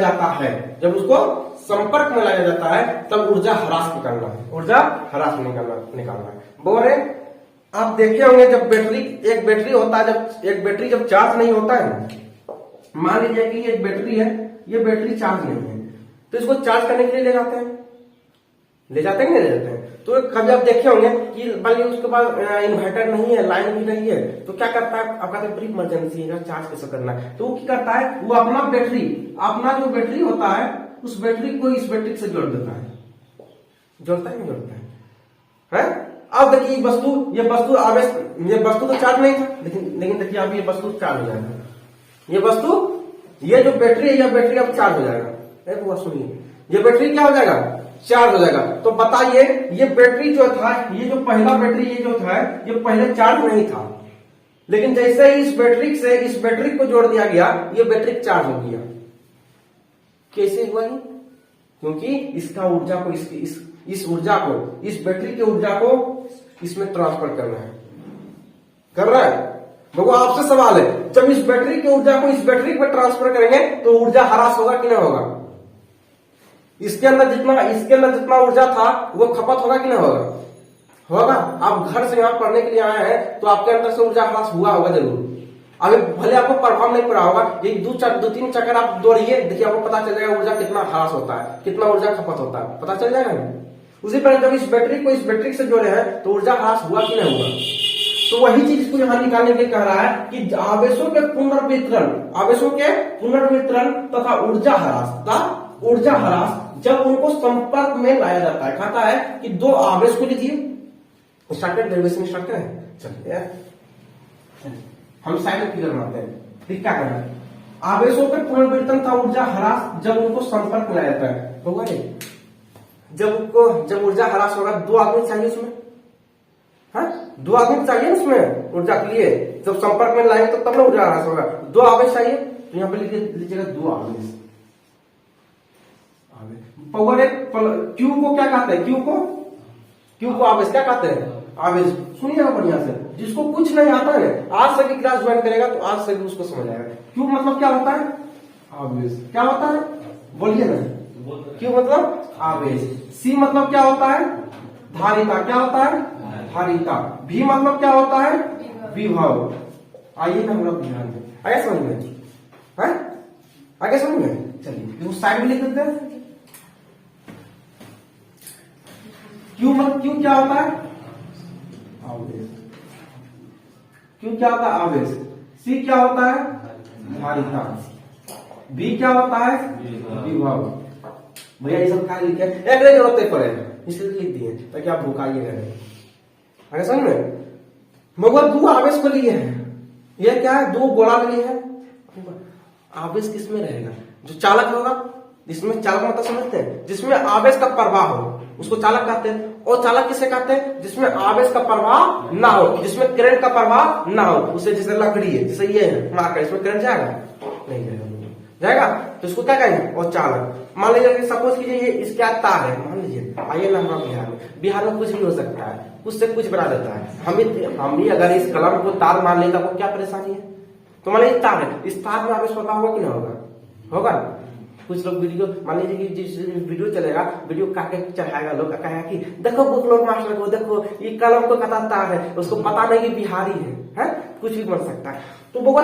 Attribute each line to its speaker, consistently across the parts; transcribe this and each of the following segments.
Speaker 1: जाता है, जब उसको संपर्क में लाया जाता है तब ऊर्जा ह्रास निकालना है, ऊर्जा ह्रास निकालना है। बोले आप देखे होंगे जब एक बैटरी होता है, जब एक बैटरी जब चार्ज नहीं होता है, मान लीजिए कि ये एक बैटरी है, ये बैटरी चार्ज नहीं है, तो इसको चार्ज करने के लिए ले जाते हैं नहीं ले जाते हैं। तो कभी आप देखे होंगे कि मान लीजिए उसके पास इन्वर्टर नहीं है, लाइन भी नहीं है, तो क्या करता है, आप कहते हैं बड़ी इमरजेंसी है, चार्ज कैसे करना है, तो वो क्या करता है, वो अपना जो बैटरी होता है उस बैटरी को इस बैटरी से जोड़ देता है, जोड़ता है नहीं जोड़ता है? अब देखिए ये वस्तु तो चार्ज नहीं था, लेकिन देखिए अब ये वस्तु चार्ज हो जाएगा, ये जो बैटरी है, यह बैटरी अब चार्ज हो जाएगा। सुनिए, ये बैटरी क्या हो जाएगा, चार्ज हो जाएगा। तो बताइए ये बैटरी जो था, ये जो पहला बैटरी ये जो था, ये पहले चार्ज नहीं था, लेकिन जैसे ही इस बैटरी को जोड़ दिया गया, ये बैटरी चार्ज हो गया। कैसे हुआ ये? क्योंकि इसका ऊर्जा को इस बैटरी की ऊर्जा को इसमें ट्रांसफर करना है, कर रहा है। देखो आपसे सवाल है, जब इस बैटरी की ऊर्जा को इस बैटरी पर ट्रांसफर करेंगे तो ऊर्जा ह्रास होगा कि नहीं होगा? इसके अंदर जितना ऊर्जा था वो खपत होगा कि नहीं होगा? आप घर से यहाँ पढ़ने के लिए आए हैं तो आपके अंदर से ऊर्जा ह्रास हुआ होगा जरूर। अभी भले आपको प्रभाव नहीं पड़ा होगा, एक दो तीन चक्कर आप दौड़िए, देखिए आपको पता चल जाएगा ऊर्जा कितना ह्रास होता है, कितना ऊर्जा खपत होता है, पता चल जाएगा ना। उसी पर जब इस बैटरी से जोड़े हैं तो ऊर्जा ह्रास हुआ कि नहीं हुआ? तो वही चीज इसको यहाँ निकालने के लिए कह रहा है कि आवेशों के पुनर्वितरण तथा ऊर्जा ह्रास जब उनको संपर्क में लाया जाता है। कहता है कि दो आवेश को लीजिए, स्टार्टेड डेरिवेशन स्टार्ट करें, चलिए हम साइड में फिगर बनाते हैं। ठीक क्या करना है, आवेशों के पुनर्वितरण तथा ऊर्जा ह्रास जब उनको संपर्क में लाया जाता है, होगा नहीं? जब ऊर्जा ह्रास होगा, दो आदमी चाहिए उसमें, दो आदमी चाहिए उसमें ऊर्जा के लिए, जब संपर्क में लाएंगे तो तब ना ऊर्जा ह्रास होगा। दो आवेश चाहिए, तो यहाँ पे लीजिएगा दो आवेश। पावर क्यू को क्या कहते हैं, क्यू को आवेश क्या कहते हैं, आवेश। सुनिएगा बढ़िया से, जिसको कुछ नहीं आता है आज से भी क्लास ज्वाइन करेगा तो आज से भी उसको समझ आएगा। क्यू मतलब क्या होता है, आवेश। क्या होता है, बोलिए ना, क्यू मतलब आवेश। सी मतलब क्या होता है, धारिता। क्या होता है, धारिता। भी मतलब क्या होता है, विभव। आइए ना हम लोग ध्यान दें, आगे समझ में, चलिए उस साइड में लिख देते हैं। क्यू क्या होता है, आवेश। क्यू क्या होता है, आवेश। सी क्या होता है, धारिता। बी क्या होता है, विभव। भैया ये सब क्या लिखे, एक जरूरत पड़ेगा इसलिए लिख दिए ताकि आप भूखाइएगा नहीं। आगे समझ में, मगर दो आवेश को लिए हैं, यह क्या है, दो गोला लिए हैं। आवेश किसमें रहेगा, जो चालक होगा, जिसमें चालक मतलब समझते हैं, जिसमें आवेश का प्रवाह हो उसको चालक कहते हैं। और चालक किसे कहते हैं, जिसमें आवेश का प्रवाह ना हो, जिसमें करंट का प्रवाह ना हो। उसे जैसे लकड़ी है, जैसे ये है मार्कर, इसमें करंट जाएगा नहीं जाएगा, तो इसको क्या कहेंगे, और चालक। मान लीजिए सपोज कीजिए ये इसका तार है, मान लीजिए, आइए ना हम बिहार में कुछ भी हो सकता है, कुछ से कुछ बना देता है। हम भी अगर इस कलम को तार मान लेगा तो क्या परेशानी है। तो मान लीजिए तार है, इस तार में आवेश पता होगा कि नहीं होगा, कुछ लोग वीडियो, मान लीजिए कि जिस वीडियो चलेगा, वीडियो काट के चढ़ाएगा, लोग कहेगा कि देखो बुक लोग मास्टर को, देखो ये कलम को कहता तार है, उसको पता नहीं कि बिहारी है? कुछ भी बन सकता है। तो वो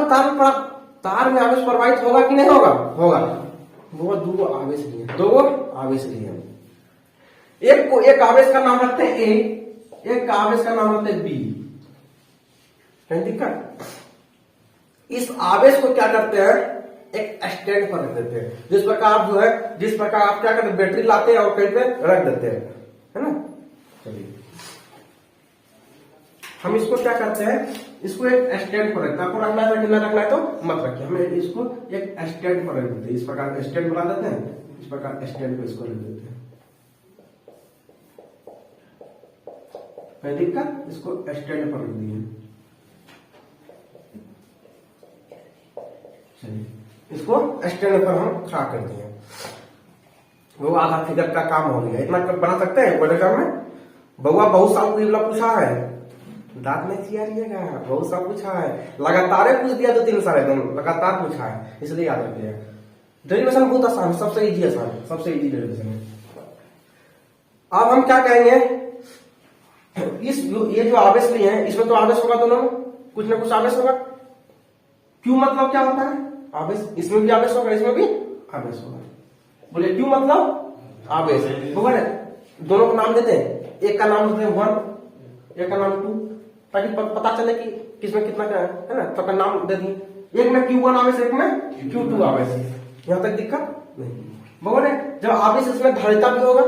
Speaker 1: तार में आवेश प्रवाहित होगा कि नहीं होगा। वो दो आवेश लिए, एक आवेश का नाम रखते हैं ए, एक का आवेश का नाम रखते हैं बी। कहीं दिक्कत, इस आवेश को क्या करते हैं, एक स्टैंड पर रख देते हैं। जिस प्रकार आप क्या करते हैं, बैटरी लाते हैं और कहीं पे रख देते हैं, है ना। चलिए हम इसको क्या करते हैं, इसको एक स्टैंड पर रखते हैं। आपको रखना है कि ना रखना है तो मत रखिए, हम इसको एक स्टैंड पर रख देते हैं। इस प्रकार स्टैंड बना देते हैं, इस प्रकार स्टैंड पर इसको रख देते हैं। कोई दिक्कत, इसको स्टैंड पर रख दिए। चलिए इसको स्टैंड पर हम खड़ा कर दिए, वो आधा फिगर का काम हो गया। इतना बना सकते हैं बड़े काम में। बउआ बहुत साल पूछा है, दांत नहीं चियारिएगा, बहुत साल पूछा है, लगातार पूछ दिया, 2-3 साल एकदम लगातार पूछा है, इसलिए याद रखिएगा। डेरिवेशन बहुत आसान है, सबसे इजी आसान है, सबसे इजी डेरिवेशन है। अब हम क्या कहेंगे, ये जो आवेश लिए हैं इसमें तो आवेश होगा, दोनों में कुछ ना कुछ आवेश होगा। क्यू मतलब क्या होता है, आवेश। इसमें भी आवेश होगा, इसमें भी आवेश होगा। बोले क्यू मतलब आवेश होगा ना। दोनों को नाम देते हैं, एक का नाम देते हैं 1, एक का नाम 2, ताकि पता चले कि किसमें कितना क्या है ना, तो का नाम दे दिए। एक में Q1 आवेश, एक में Q2 आवेश। यहां तक दिक्कत नहीं। बोले जब आवेश इसमें धारिता भी होगा,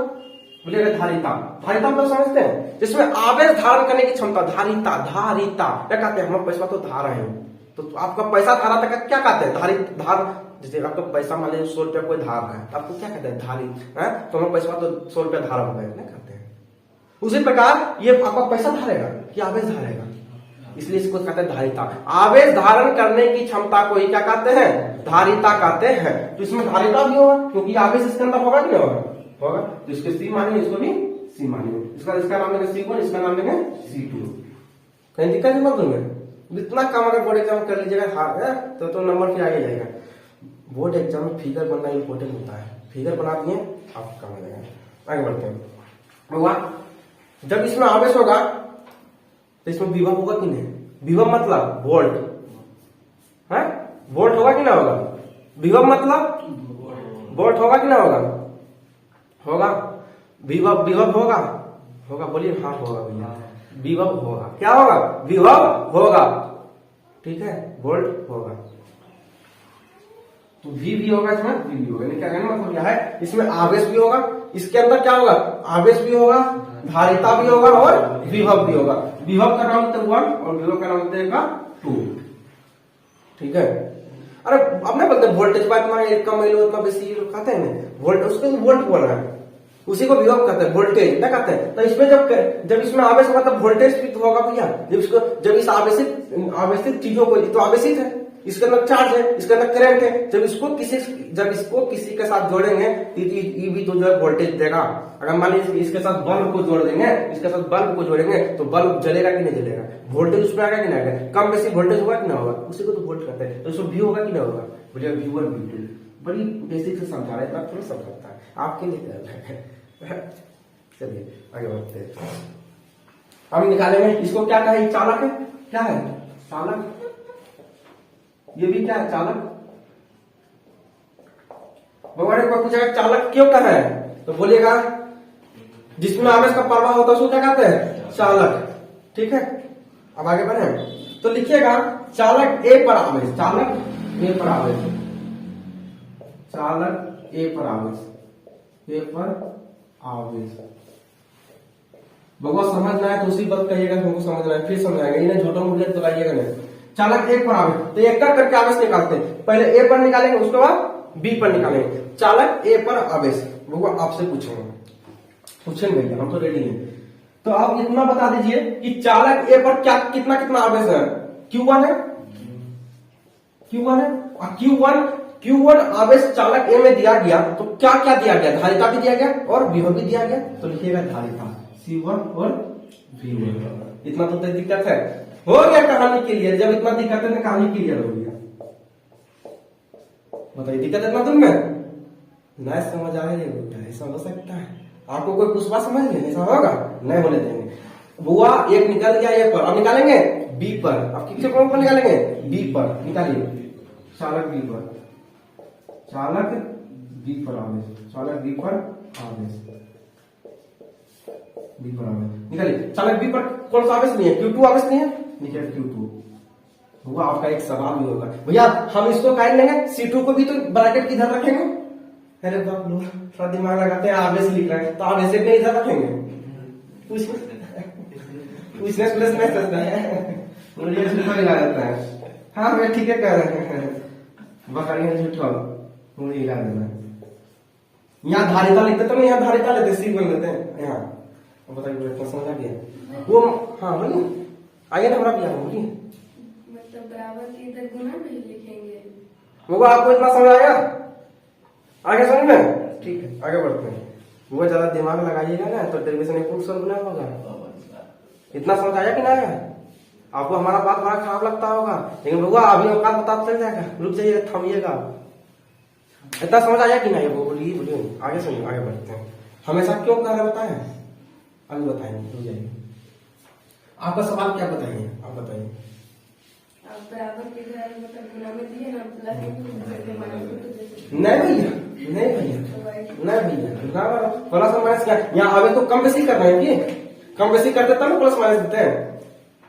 Speaker 1: बोलिएगा धारिता। धारिता मतलब समझते हैं, जिसमें आवेश धारण करने की क्षमता, धारिता। धारिता क्या कहते हैं, हम पैसा तो धार रहे हैं, तो आपका पैसा धारा तक क्या कहते हैं, धारित। धार जैसे आपका पैसा मान लीजिए 100 रुपया कोई धार है, तो आपको क्या कहते हैं, धारित है। तो हम पैसा तो 100 रुपया धारा हो गया ना कहते हैं। उसी प्रकार ये आपका पैसा धारेगा कि आवेश धारेगा, इसलिए इसको कहते हैं धारिता। आवेश धारण करने की क्षमता को ही क्या कहते हैं, धारिता कहते हैं। तो इसमें धारिता भी होगा, क्योंकि आवेश इसके अंदर होगा कि नहीं होगा, होगा। तो इसके सी मानिए, इसको भी सी मानिए। इसका नाम लेंगे C1, इसका नाम लेंगे C2। कहीं दिक्कत नहीं मत दूंगे। इतना काम अगर बोर्ड एग्जाम कर लीजिएगा तो नंबर फिर आगे जाएगा। बोर्ड एग्जाम में फिगर बनना इंपॉर्टेंट होता है, फिगर बना दिए आप काम हो जाएगा। आगे बढ़ते हैं। हुआ जब इसमें आवेश होगा तो इसमें विभव होगा कि नहीं, विभव मतलब वोल्ट है, वोल्ट होगा कि ना होगा, विभव मतलब वोल्ट होगा कि ना होगा, होगा। विभव विभव होगा, होगा बोलिए, हाँ होगा भैया, विभव होगा। क्या होगा, विभव होगा, ठीक है, वोल्ट होगा। तो V भी होगा, इसमें V भी होगा। क्या कहने मतलब क्या है, इसमें आवेश भी होगा, इसके अंदर क्या होगा, आवेश भी होगा, धारिता भी होगा और विभव भी होगा। विभव का नाम होता है 1 और विभव का नाम होता है 2, ठीक है। अरे अब नहीं बोलते वोल्टेज बात में कम उतना बेसी कहते हैं, वोल्ट उसको वोल्ट बोल रहा है, उसी को विभव कहते हैं, वोल्टेज क्या कहते हैं। तो इसमें जब इसमें आवेश होगा तब वोल्टेज भी तो होगा भैया। जब इस आवेशित चीजों को, तो आवेशित है, इसके अंदर चार्ज है, इसके अंदर करंट है, जब इसको किसी के साथ जोड़ेंगे ये भी तो जो है वोल्टेज देगा। अगर मान लीजिए इसके साथ बल्ब को जोड़ देंगे, इसके साथ बल्ब को जोड़ेंगे तो बल्ब जलेगा कि नहीं जलेगा, वोल्टेज उसमें आएगा कि नहीं आएगा, कम बेसी वोल्टेज होगा कि ना होगा, उसी को तो वोल्ट कहते हैं। तो उसमें V होगा कि नहीं होगा, बोलिए V1 V2। बड़ी बेसिक से समझा रहे हैं, थोड़ा समझता है आपके लिए। चलिए आगे बढ़ते हैं। हम निकालेंगे इसको, क्या कहे, चालक है, क्या है चालक, ये भी क्या है चालक। भगवान को पूछेगा चालक क्यों कहा है, तो बोलिएगा जिसमें आवेश का प्रवाह होता है उसको क्या कहते हैं, चालक, ठीक है। अब आगे बढ़े तो लिखिएगा चालक A पर आवेश, चालक A पर आवेश, चालक A पर आवेश, A पर आवेश। भगवान समझना है तो उसी बात कहिएगा, हमको समझना है फिर समझाएंगे, इन्हें झूठा मूल्य तो लाइएगा नहीं। चालक एक पर आवेश, तो एक करके आवेश निकालते हैं, पहले ए पर निकालेंगे, उसके बाद बी पर निकालेंगे। चालक ए पर आवेश, वो आपसे पूछेंगे भैया, हम तो रेडी हैं। तो आप इतना बता दीजिए कि चालक ए पर क्या कितना कितना आवेश है, Q1 है, Q1 है, और Q1 आवेश चालक ए में दिया गया, तो क्या क्या दिया गया, धारिता भी दिया गया और विभव भी दिया गया। तो लिखिएगा धारिता C1 और V1। इतना तो दिक्कत है, हो गया कहानी क्लियर। जब इतना दिक्कत है तो कहानी क्लियर हो गया। बताइए दिक्कत इतना तुम में नहीं समझ आ रही है, ऐसा हो सकता है आपको कोई कुछ बात समझ नहीं, ऐसा होगा नहीं होने देंगे। बुआ एक निकल गया ए पर, अब निकालेंगे बी पर, अब किसके पर निकालेंगे, बी पर निकालिए, चालक बी पर, चालक बी पर आवेश, चालक बी पर आवेश, बी पर आवेश निकालिए। चालक बी पर कौन सा आवेश नहीं है, Q2 आवेश नहीं है, निकालिए Q2। हुआ आपका एक सवाल भी होगा, भैया हम इसको काट लेंगे, C2 को भी तो ब्रैकेट की इधर रखेंगे। अरे बाप लो थोड़ा दिमाग लगाते हैं, आवेश लिख रहे हैं तो आवेश के इधर रखेंगे, पूछने प्लस में सकता है, मुझे झूठा लगा देता है। हाँ मैं ठीक है कह रहे हैं, बकरियां झूठा मुझे हिला देना। यहाँ धारिता लिखते तो नहीं, यहाँ धारिता लेते सी बन लेते हैं यहाँ। बताइए समझ आ गया वो, हाँ बोलिए आइए ना, हमारा क्या बोलिए,
Speaker 2: मतलब बराबर के इधर गुना नहीं लिखेंगे,
Speaker 1: वो आपको इतना समझ आएगा, आगे समझ में, ठीक है आगे बढ़ते हैं। वो ज्यादा दिमाग लगाइएगा ना तो डेरिवेशन एक सॉल्व नहीं होगा। इतना समझ आया कि ना आया आपको, हमारा बात बड़ा खराब लगता होगा, लेकिन भगवा अभी औकात पता चल जाएगा, रुक जाइए थमिएगा। इतना समझ आया कि नहीं? वो बोलिए बोलिए, आगे सुनिए, आगे बढ़ते हैं। हमेशा क्यों कर रहे बताए? अभी बताएंगे, रुक जाइए। आपका सवाल क्या बताइए, आप बताइए।
Speaker 2: आप बराबर के इधर मतलब गुना में दिए ना, प्लस
Speaker 1: नहीं भैया, नहीं भैया, नहीं भैया, प्लस और माइनस क्या? यहाँ आगे तो कम बेसी कर रहे हैं कि कम बेसी करते तब ना प्लस माइनस देते हैं।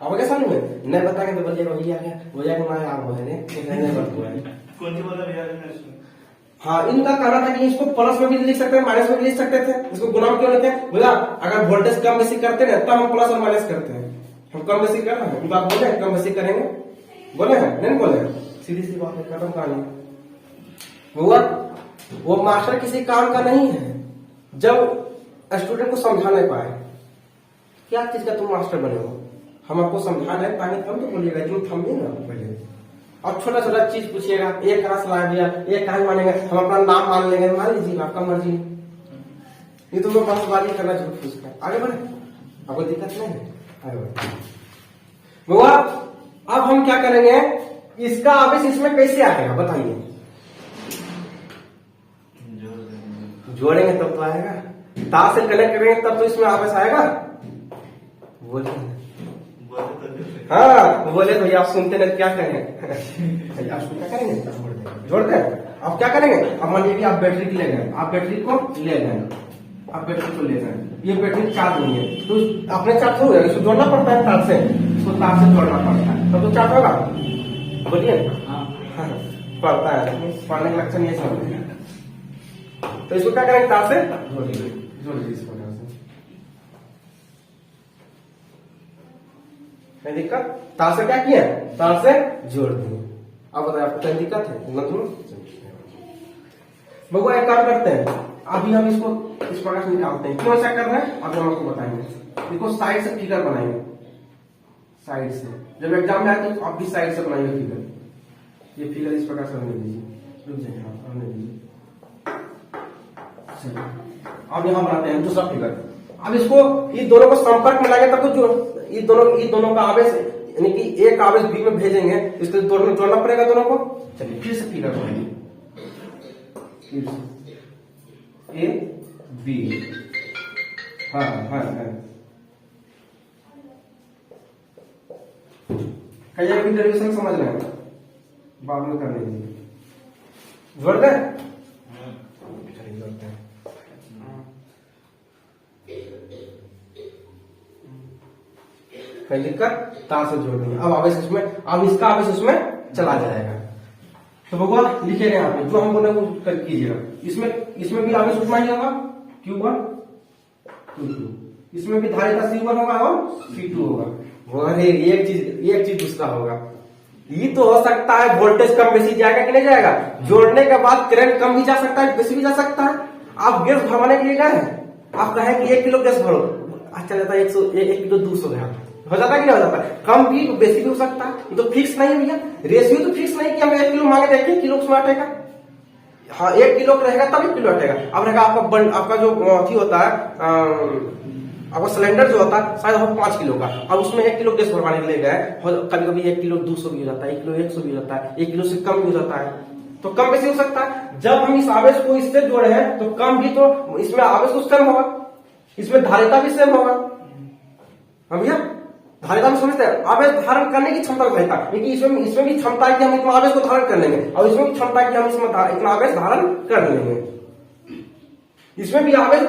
Speaker 1: अब कैसा नहीं है? नहीं बताएंगे तो बोलिएगा भैया क्या हो जाएगा, मैं आप
Speaker 3: कौन सी वाला भैया?
Speaker 1: हाँ, इनका कहना था कि इसको प्लस में भी लिख सकते हैं, माइनस में भी लिख सकते थे, इसको गुना में क्यों लिखे? बोला अगर वोल्टेज कम बेसी करते हैं तब हम प्लस और माइनस करते हैं। हम कम बेसी कर रहे हैं, उनका आप बोले कम बेसी करेंगे, बोले हैं नहीं बोले? सीधी सी बात है, खत्म कहानी। हुआ वो मास्टर किसी काम का नहीं है जब स्टूडेंट को समझा नहीं पाए। क्या चीज का तुम मास्टर बने हो? हम आपको समझा नहीं पाएंगे तब तो बोलिएगा, जो थमिए ना पहले। और छोटा छोटा चीज पूछिएगा, एक रस ला दिया, एक कहा मानेंगे, हम अपना नाम मान लेंगे, मान लीजिए आपका मर्जी। ये तो मैं बसबाजी करना जरूर पूछता है। आगे बढ़े, आपको दिक्कत नहीं है, आगे बढ़े। बुआ अब हम क्या करेंगे, इसका आवेश इसमें कैसे आएगा बताइए? जोड़ेंगे तब तो आएगा, तार से कनेक्ट करेंगे तब तो इसमें आवेश आएगा। बोलिए हाँ, बोले तो आप सुनते नहीं, क्या करेंगे? आप क्या करेंगे? जोड़ दें। अब क्या करेंगे? अब मान लीजिए आप बैटरी ले गए, आप बैटरी को ले गए, आप बैटरी को ले गए, ये बैटरी चार्ज नहीं है तो अपने चार्ज हो जाएगा, इसको जोड़ना पड़ता है तार से, इसको तार से जोड़ना पड़ता है तब तो चार्ज होगा। बोलिए पड़ता है, पढ़ने का लक्षण ये समझ। तो इसको क्या करेंगे? तार से जोड़ लीजिए, जोड़ लीजिए इस प्रकार से, नहीं दिक्कत। तार से क्या किया? तार से जोड़ दिए। अब बताए आपको क्या दिक्कत है? बबुआ एक काम करते हैं, अभी हम इसको इस प्रकार से निकालते हैं। क्यों ऐसा कर रहे हैं अभी हम आपको बताएंगे। इसको साइड से फिगर बनाएंगे, साइड से। जब एग्जाम में आए तो आप भी साइड से बनाइए फिगर। ये फिगर इस प्रकार से बनने दीजिए, रुक जाइए, बनने दीजिए। अब यहाँ बनाते हैं दूसरा फिगर। अब इसको ये दोनों को संपर्क में लाएंगे तब तो जो ये दोनों का आवेश, यानी कि एक आवेश बी में भेजेंगे, इसको दोनों में जोड़ना पड़ेगा दोनों को। चलिए फिर से फिगर बनाएंगे, ए बी, हाँ हाँ हाँ, कहीं भी डेरिवेशन समझ रहे हैं, बाद में कर लीजिए। जोड़ दें, चलिए जोड़ते हैं। कहीं दिक्कत? तार से जोड़ देंगे। अब आवेश इसमें, अब इसका आवेश उसमें चला जाएगा। तो भगवान लिखेगा यहाँ पे जो हम बोले वो कर कीजिएगा। इसमें भी आवेश उतना ही होगा, Q1 Q2, इसमें भी धारिता C1 होगा और C2 होगा। वो एक चीज दूसरा होगा। ये तो हो सकता है वोल्टेज कम बेसी जाएगा कि नहीं जाएगा, जोड़ने के बाद करंट कम भी जा सकता है, बेसी भी जा सकता है। आप गैस भरवाने के लिए गए, आप कहें कि 1 किलो गैस भरो, अच्छा जाता है 1 किलो 200 ग्राम हो जाता है कि नहीं हो जाता है? कम भी बेसी भी हो सकता है, ये तो फिक्स नहीं है भैया। रेशियो तो फिक्स नहीं कि हम 1 किलो मांगे थे 1 किलो उसमें अटेगा। हाँ 1 किलो का रहेगा तब 1 किलो अटेगा। अब रहेगा आपका जो अथी होता है, आपका सिलेंडर जो होता है शायद हो 5 किलो का, अब उसमें 1 किलो गैस भरवाने के लिए गए, कभी कभी 1 किलो 200 भी हो जाता है, 1 किलो 100 भी हो जाता है, 1 किलो से कम भी हो जाता है, तो कम बेसी हो सकता है। जब हम इस आवेश को इससे जोड़े हैं तो कम भी, तो इसमें आवेश तो सेम होगा, इसमें धारिता भी सेम होगा। भैया धारिता में समझते हैं, आवेश धारण करने की क्षमता रहता है, क्योंकि इसमें भी क्षमता है कि हम इतना आवेश को धारण कर लेंगे, और इसमें भी क्षमता है कि हम इसमें इतना आवेश धारण कर लेंगे। इसमें भी आवेश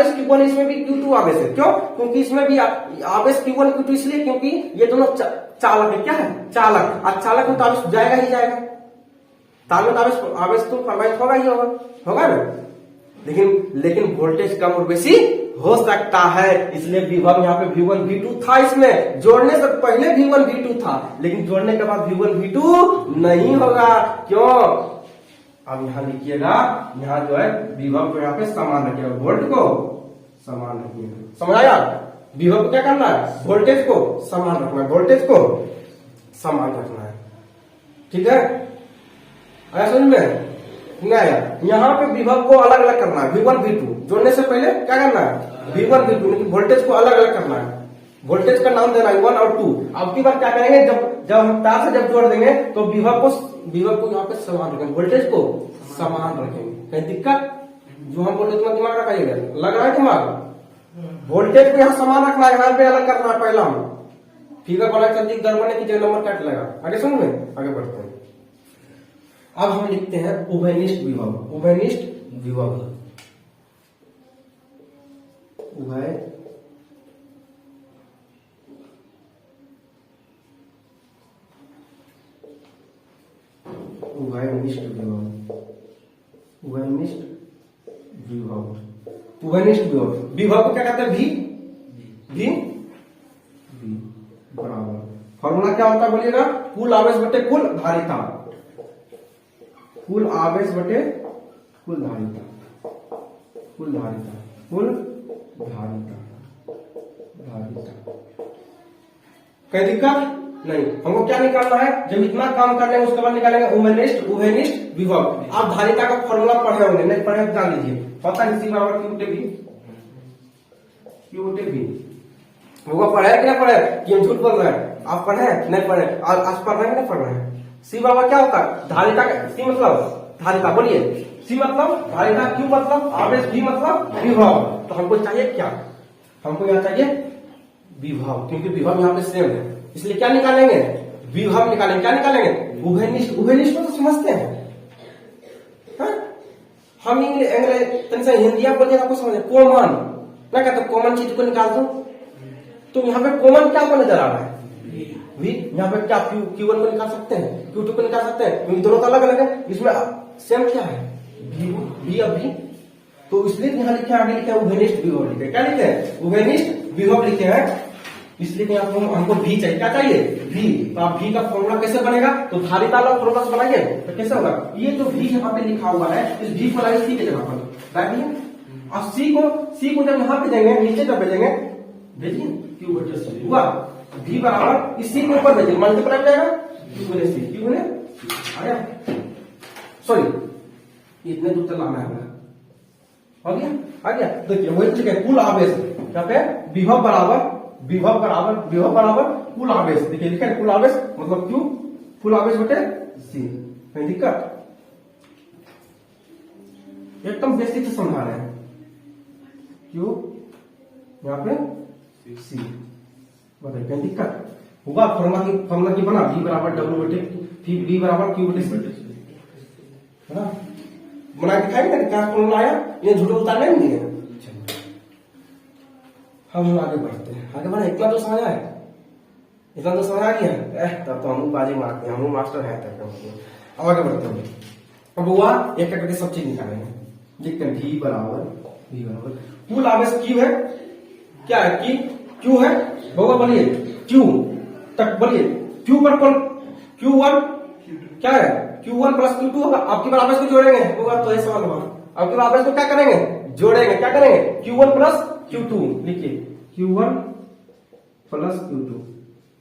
Speaker 1: Q1, इसमें भी Q2 आवेश है। क्यों? क्योंकि इसमें भी आवेश Q1 Q2 इसलिए क्योंकि ये दोनों चालक है। क्या है? चालक। और चालक में तो आवेश जाएगा ही जाएगा, तार में तो आवेश तो प्रवाहित होगा ही होगा ना। लेकिन वोल्टेज कम और बेसी हो सकता है, इसलिए विभव यहाँ पे V1 V2 था। इसमें जोड़ने से पहले V1 V2 था, लेकिन जोड़ने के बाद V1 V2 नहीं होगा। क्यों? अब यहां लिखिएगा, यहाँ जो है विभव को यहाँ पे समान रखिएगा, वोल्ट को समान रखिएगा। समझ आया? विभव को क्या करना है? वोल्टेज को समान रखना है, वोल्टेज को समान रखना है। ठीक है, आया समझ में? नहीं आया? यहाँ पे विभव को अलग अलग करना है, V1 V2 जोड़ने से पहले क्या करना है? V1 V2 वोल्टेज को अलग अलग करना है। वोल्टेज का नाम देना है 1 और 2। अब की बार क्या करेंगे, जब हम तार से जब जोड़ देंगे तो विभव को यहाँ पे समान रखेंगे, वोल्टेज को समान रखेंगे। कहीं दिक्कत? जो हम बोले उतना दिमाग रखाइएगा, लग रहा है दिमाग? वोल्टेज को यहाँ समान रखना है, यहाँ पे अलग करना है पहला। फिगर बना जल्दी गड़बड़ने की जगह नंबर काट लगा। आगे सुन में आगे बढ़ते हैं। अब हम लिखते हैं उभयनिष्ठ विभव। उभयनिष्ठ विभव, उभयनिष्ठ विभव, उभयनिष्ठ विभव, उभयनिष्ठ विभव। विभव को क्या कहते हैं? भी बराबर, फॉर्मूला क्या होता है बोलिएगा? कुल आवेश बटे कुल धारिता, कुल आवेश बटे कुल धारिता, कुल धारिता, कुल धारिता, धारिता। कहीं दिक्कत नहीं? हमको क्या निकालना है? जब इतना काम कर लेंगे उसके बाद निकालेंगे उभयनिष्ठ विभव। आप धारिता का फॉर्मूला पढ़े होंगे, नहीं पढ़े तो जान लीजिए। पता है सी बराबर क्यू बटे बी। वो पढ़े कि नहीं पढ़े कि हम झूठ बोल रहे हैं? आप पढ़े नहीं पढ़े? आज पढ़ रहे हैं नहीं पढ़ रहे हैं? सी बराबर क्या होता है? धारिता का सी मतलब धारिता, बोलिए। सी मतलब धारिता, क्यू मतलब आवेश, भी मतलब विभव। तो हमको चाहिए क्या? हमको यहाँ चाहिए विभव, क्योंकि विभव यहाँ पे सेम है, इसलिए क्या निकालेंगे? विभव निकालेंगे। क्या निकालेंगे? उभयनिष्ठ। उभयनिष्ठ को तो समझते हैं हम इंग्लिश हिंदी बोलिए आपको समझ। कॉमन क्या कहते? कॉमन चीज को निकाल दो। तो यहाँ पे कॉमन क्या को नजर आ रहा है? भी। यहाँ पे क्या Q1 को निकाल सकते हैं, Q2 को निकाल सकते हैं, क्योंकि दोनों तो अलग अलग है। इसमें सेम क्या है? भी अब भी। तो इसलिए यहाँ लिखे, आगे लिखे उभयनिष्ठ विभव लिखे। क्या लिखे हैं? उभयनिष्ठ विभव लिखे हैं। इसलिए कि हमको भी चाहिए। क्या चाहिए? भी। तो आप भी का फॉर्मूला कैसे बनेगा? तो धारिता वाला फॉर्मूला से बनाइए तो कैसे होगा? ये जो भी यहाँ पे लिखा हुआ है, इस भी को लाइए सी के जगह पर रखिए। अब सी को जब यहाँ पे देंगे, नीचे जब भेजेंगे, भेजिए क्यू बटे सी हुआ। भी बराबर इसी के ऊपर भेजिए, मल्टीप्लाई हो जाएगा क्यू बटे सी। क्यू बने आ गया, सॉरी इतने दूर तक लाना है हमें। आ गया। देखिए वही चीज है, कुल आवेश क्या पे विभव बराबर कुल आवेश। देखिए लिखा है कुल आवेश मतलब क्यू, कुल आवेश बटे सी। कहीं दिक्कत? एकदम बेसिक से समझा रहे हैं। क्यू यहाँ पे सी, बताइए कहीं दिक्कत हुआ? फॉर्मूला की बना, V बराबर W बटे V बराबर क्यू बटे सी है ना? बना दिखाएंगे ना क्या फॉर्मूला आया? ये झूठ उतारने नहीं है। हम आगे बढ़ते हैं। आगे बढ़े, इतना तो समझ आया, इतना तो समझ आ गया। तब तो हम बाजी मारते हैं, हम मास्टर है तब। अब आगे बढ़ते हैं। अब हुआ एक करके सब चीज निकालेंगे। देखते हैं V बराबर कुल आवेश Q है। क्या है? कि Q है होगा, बोलिए Q तक, बोलिए Q पर कौन? Q1 क्या है? Q1 प्लस Q2 होगा। आपकी बार आवेश को जोड़ेंगे होगा, तो ये सवाल होगा। आपकी बार आवेश को क्या करेंगे? जोड़ेंगे। क्या करेंगे? Q1 प्लस Q2 लिखिए, Q1 प्लस Q2।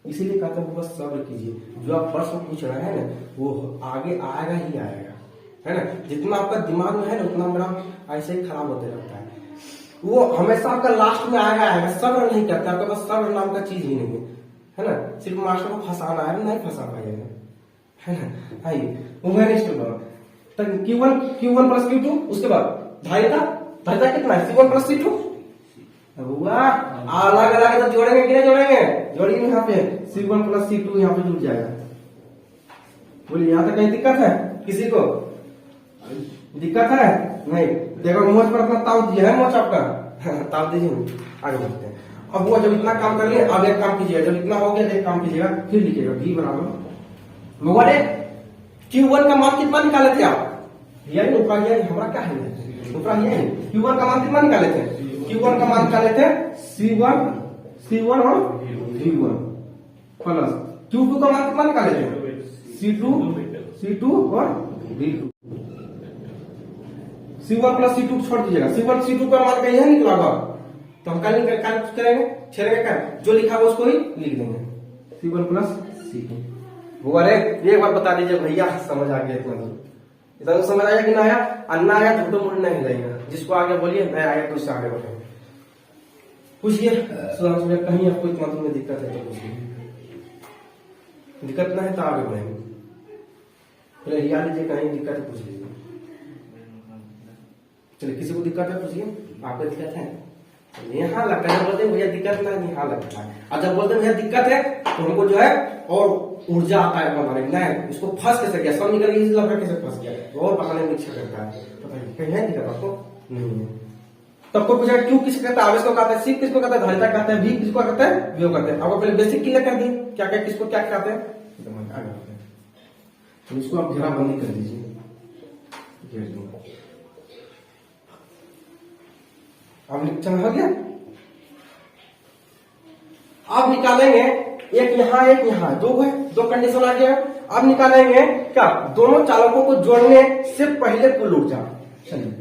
Speaker 1: इसीलिए कहते हैं बस सब्र कीजिए, जो आप प्रश्न पूछ रहे हैं ना वो आगे आएगा ही आएगा, है ना? जितना आपका दिमाग में है ना उतना मेरा ऐसे ही खराब होते रहता है। वो हमेशा आपका लास्ट में आएगा। सब्र नहीं करता, आपके पास सब्र नाम का चीज ही नहीं है ना? सिर्फ मास्टर को फंसाना है, नहीं फंसा पाएगा, है ना? आइए उभयनिष्ठ तक Q1 प्लस Q2, उसके बाद धारिता कितना है? C1 प्लस C2 हुआ। अलग अलग तो जोड़ेंगे कि नहीं जोड़ेंगे? जोड़िए यहाँ पे C1 प्लस C2 यहाँ पे जुड़ जाएगा। बोलिए यहाँ तक कहीं दिक्कत है किसी को? दिक्कत है नहीं? देखो मोच पर अपना ताव दीजिए, है मोच आपका? ताव दीजिए। आगे बढ़ते हैं। अब वो जब इतना काम कर लिए, अब एक काम कीजिएगा, जब इतना हो गया एक काम कीजिएगा, फिर लिखिएगा V बराबर Q1 का मान कितना निकाले थे आप? यही ऊपर यही हमारा क्या है? ऊपर यही Q1 का मान कितना निकाले थे? Q1 का मान निकाले थे C1 और V1 प्लस Q2 का मान कितना निकाले थे? C2 और V2। C1 प्लस C2 छोड़ दीजिएगा, C1 C2 का मान कहीं है निकला होगा, तो हम करेंगे छेड़ेंगे क्या? जो लिखा हुआ उसको ही लिख देंगे, C1 प्लस C2। वो अरे एक बार बता दीजिए भैया, समझ आ गया? इतना तो समझ आया कि ना आया? अन्ना आया झूठो मुड़ नहीं रहेगा। जिसको आगे बोलिए मैं आया तो उससे आगे बढ़ेंगे। पूछिए सुधांशु भैया, कहीं आपको इतना तुम्हें दिक्कत है तो पूछिए, दिक्कत ना है तो आगे बढ़ेंगे। पहले रिया लीजिए, कहीं दिक्कत है पूछ लीजिए। चलिए किसी को दिक्कत है पूछिए, आपको दिक्कत है? यहाँ लगता है बोलते भैया दिक्कत ना, यहाँ लगता है। और जब बोलते भैया दिक्कत है तो हमको जो है और ऊर्जा आता है बनाने में, नहीं इसको फंस कैसे गया, सब निकल गई, लड़का कैसे फंस गया, तो और बनाने में इच्छा करता है। पता नहीं कहीं है दिक्कत आपको? नहीं है। तब को पूछा क्यों किसको कहता है, आवेश को कहता है, सीख किसको कहता है, धारिता कहता है, भी किसको कहता है, वियोग कहते हैं। आपको पहले बेसिक क्लियर कर दिए क्या क्या किसको क्या कहते हैं, तो इसको आप घेराबंदी कर दीजिए, घेर दूंगा। अब चल हो गया। अब निकालेंगे एक यहाँ एक यहाँ, दो है, दो कंडीशन आ गया। अब निकालेंगे क्या, दोनों चालकों को जोड़ने से पहले कुल ऊर्जा। चलिए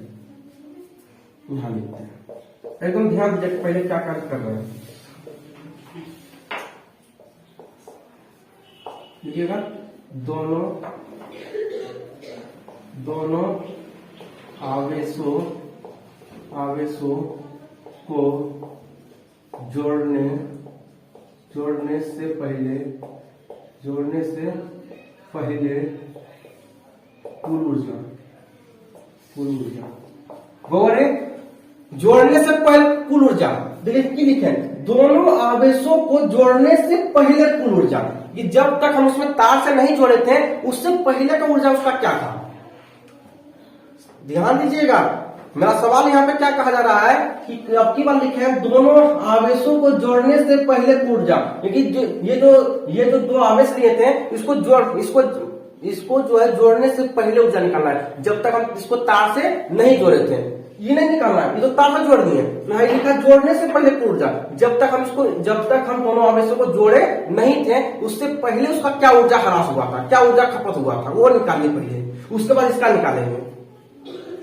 Speaker 1: यहां लिखते हैं, एकदम ध्यान दीजिए पहले क्या कार्य कर रहे हैं। लिखिएगा, दोनों आवेशों को जोड़ने से पहले कुल ऊर्जा गौर, जोड़ने से पहले कुल ऊर्जा। देखिए क्या लिखे, दोनों आवेशों को जोड़ने से पहले कुल ऊर्जा। ये जब तक हम उसमें तार से नहीं जोड़े थे उससे पहले का ऊर्जा उसका क्या था, ध्यान दीजिएगा। मेरा सवाल यहाँ पे क्या कहा जा रहा है कि अब की बार लिखे है दोनों आवेशों को जोड़ने से पहले ऊर्जा, क्योंकि ये जो दो आवेश लिए थे इसको जो है जोड़ने से पहले ऊर्जा निकालना है। जब तक हम इसको तार से नहीं जोड़े थे ये नहीं निकालना है, ये तो तार से जोड़ दिए, नहीं लिखा जोड़ने से पहले ऊर्जा। जब तक हम दोनों आवेशों को जोड़े नहीं थे उससे पहले उसका क्या ऊर्जा ह्रास हुआ था, क्या ऊर्जा खपत हुआ था, वो निकालिए पहले, उसके बाद इसका निकालेंगे।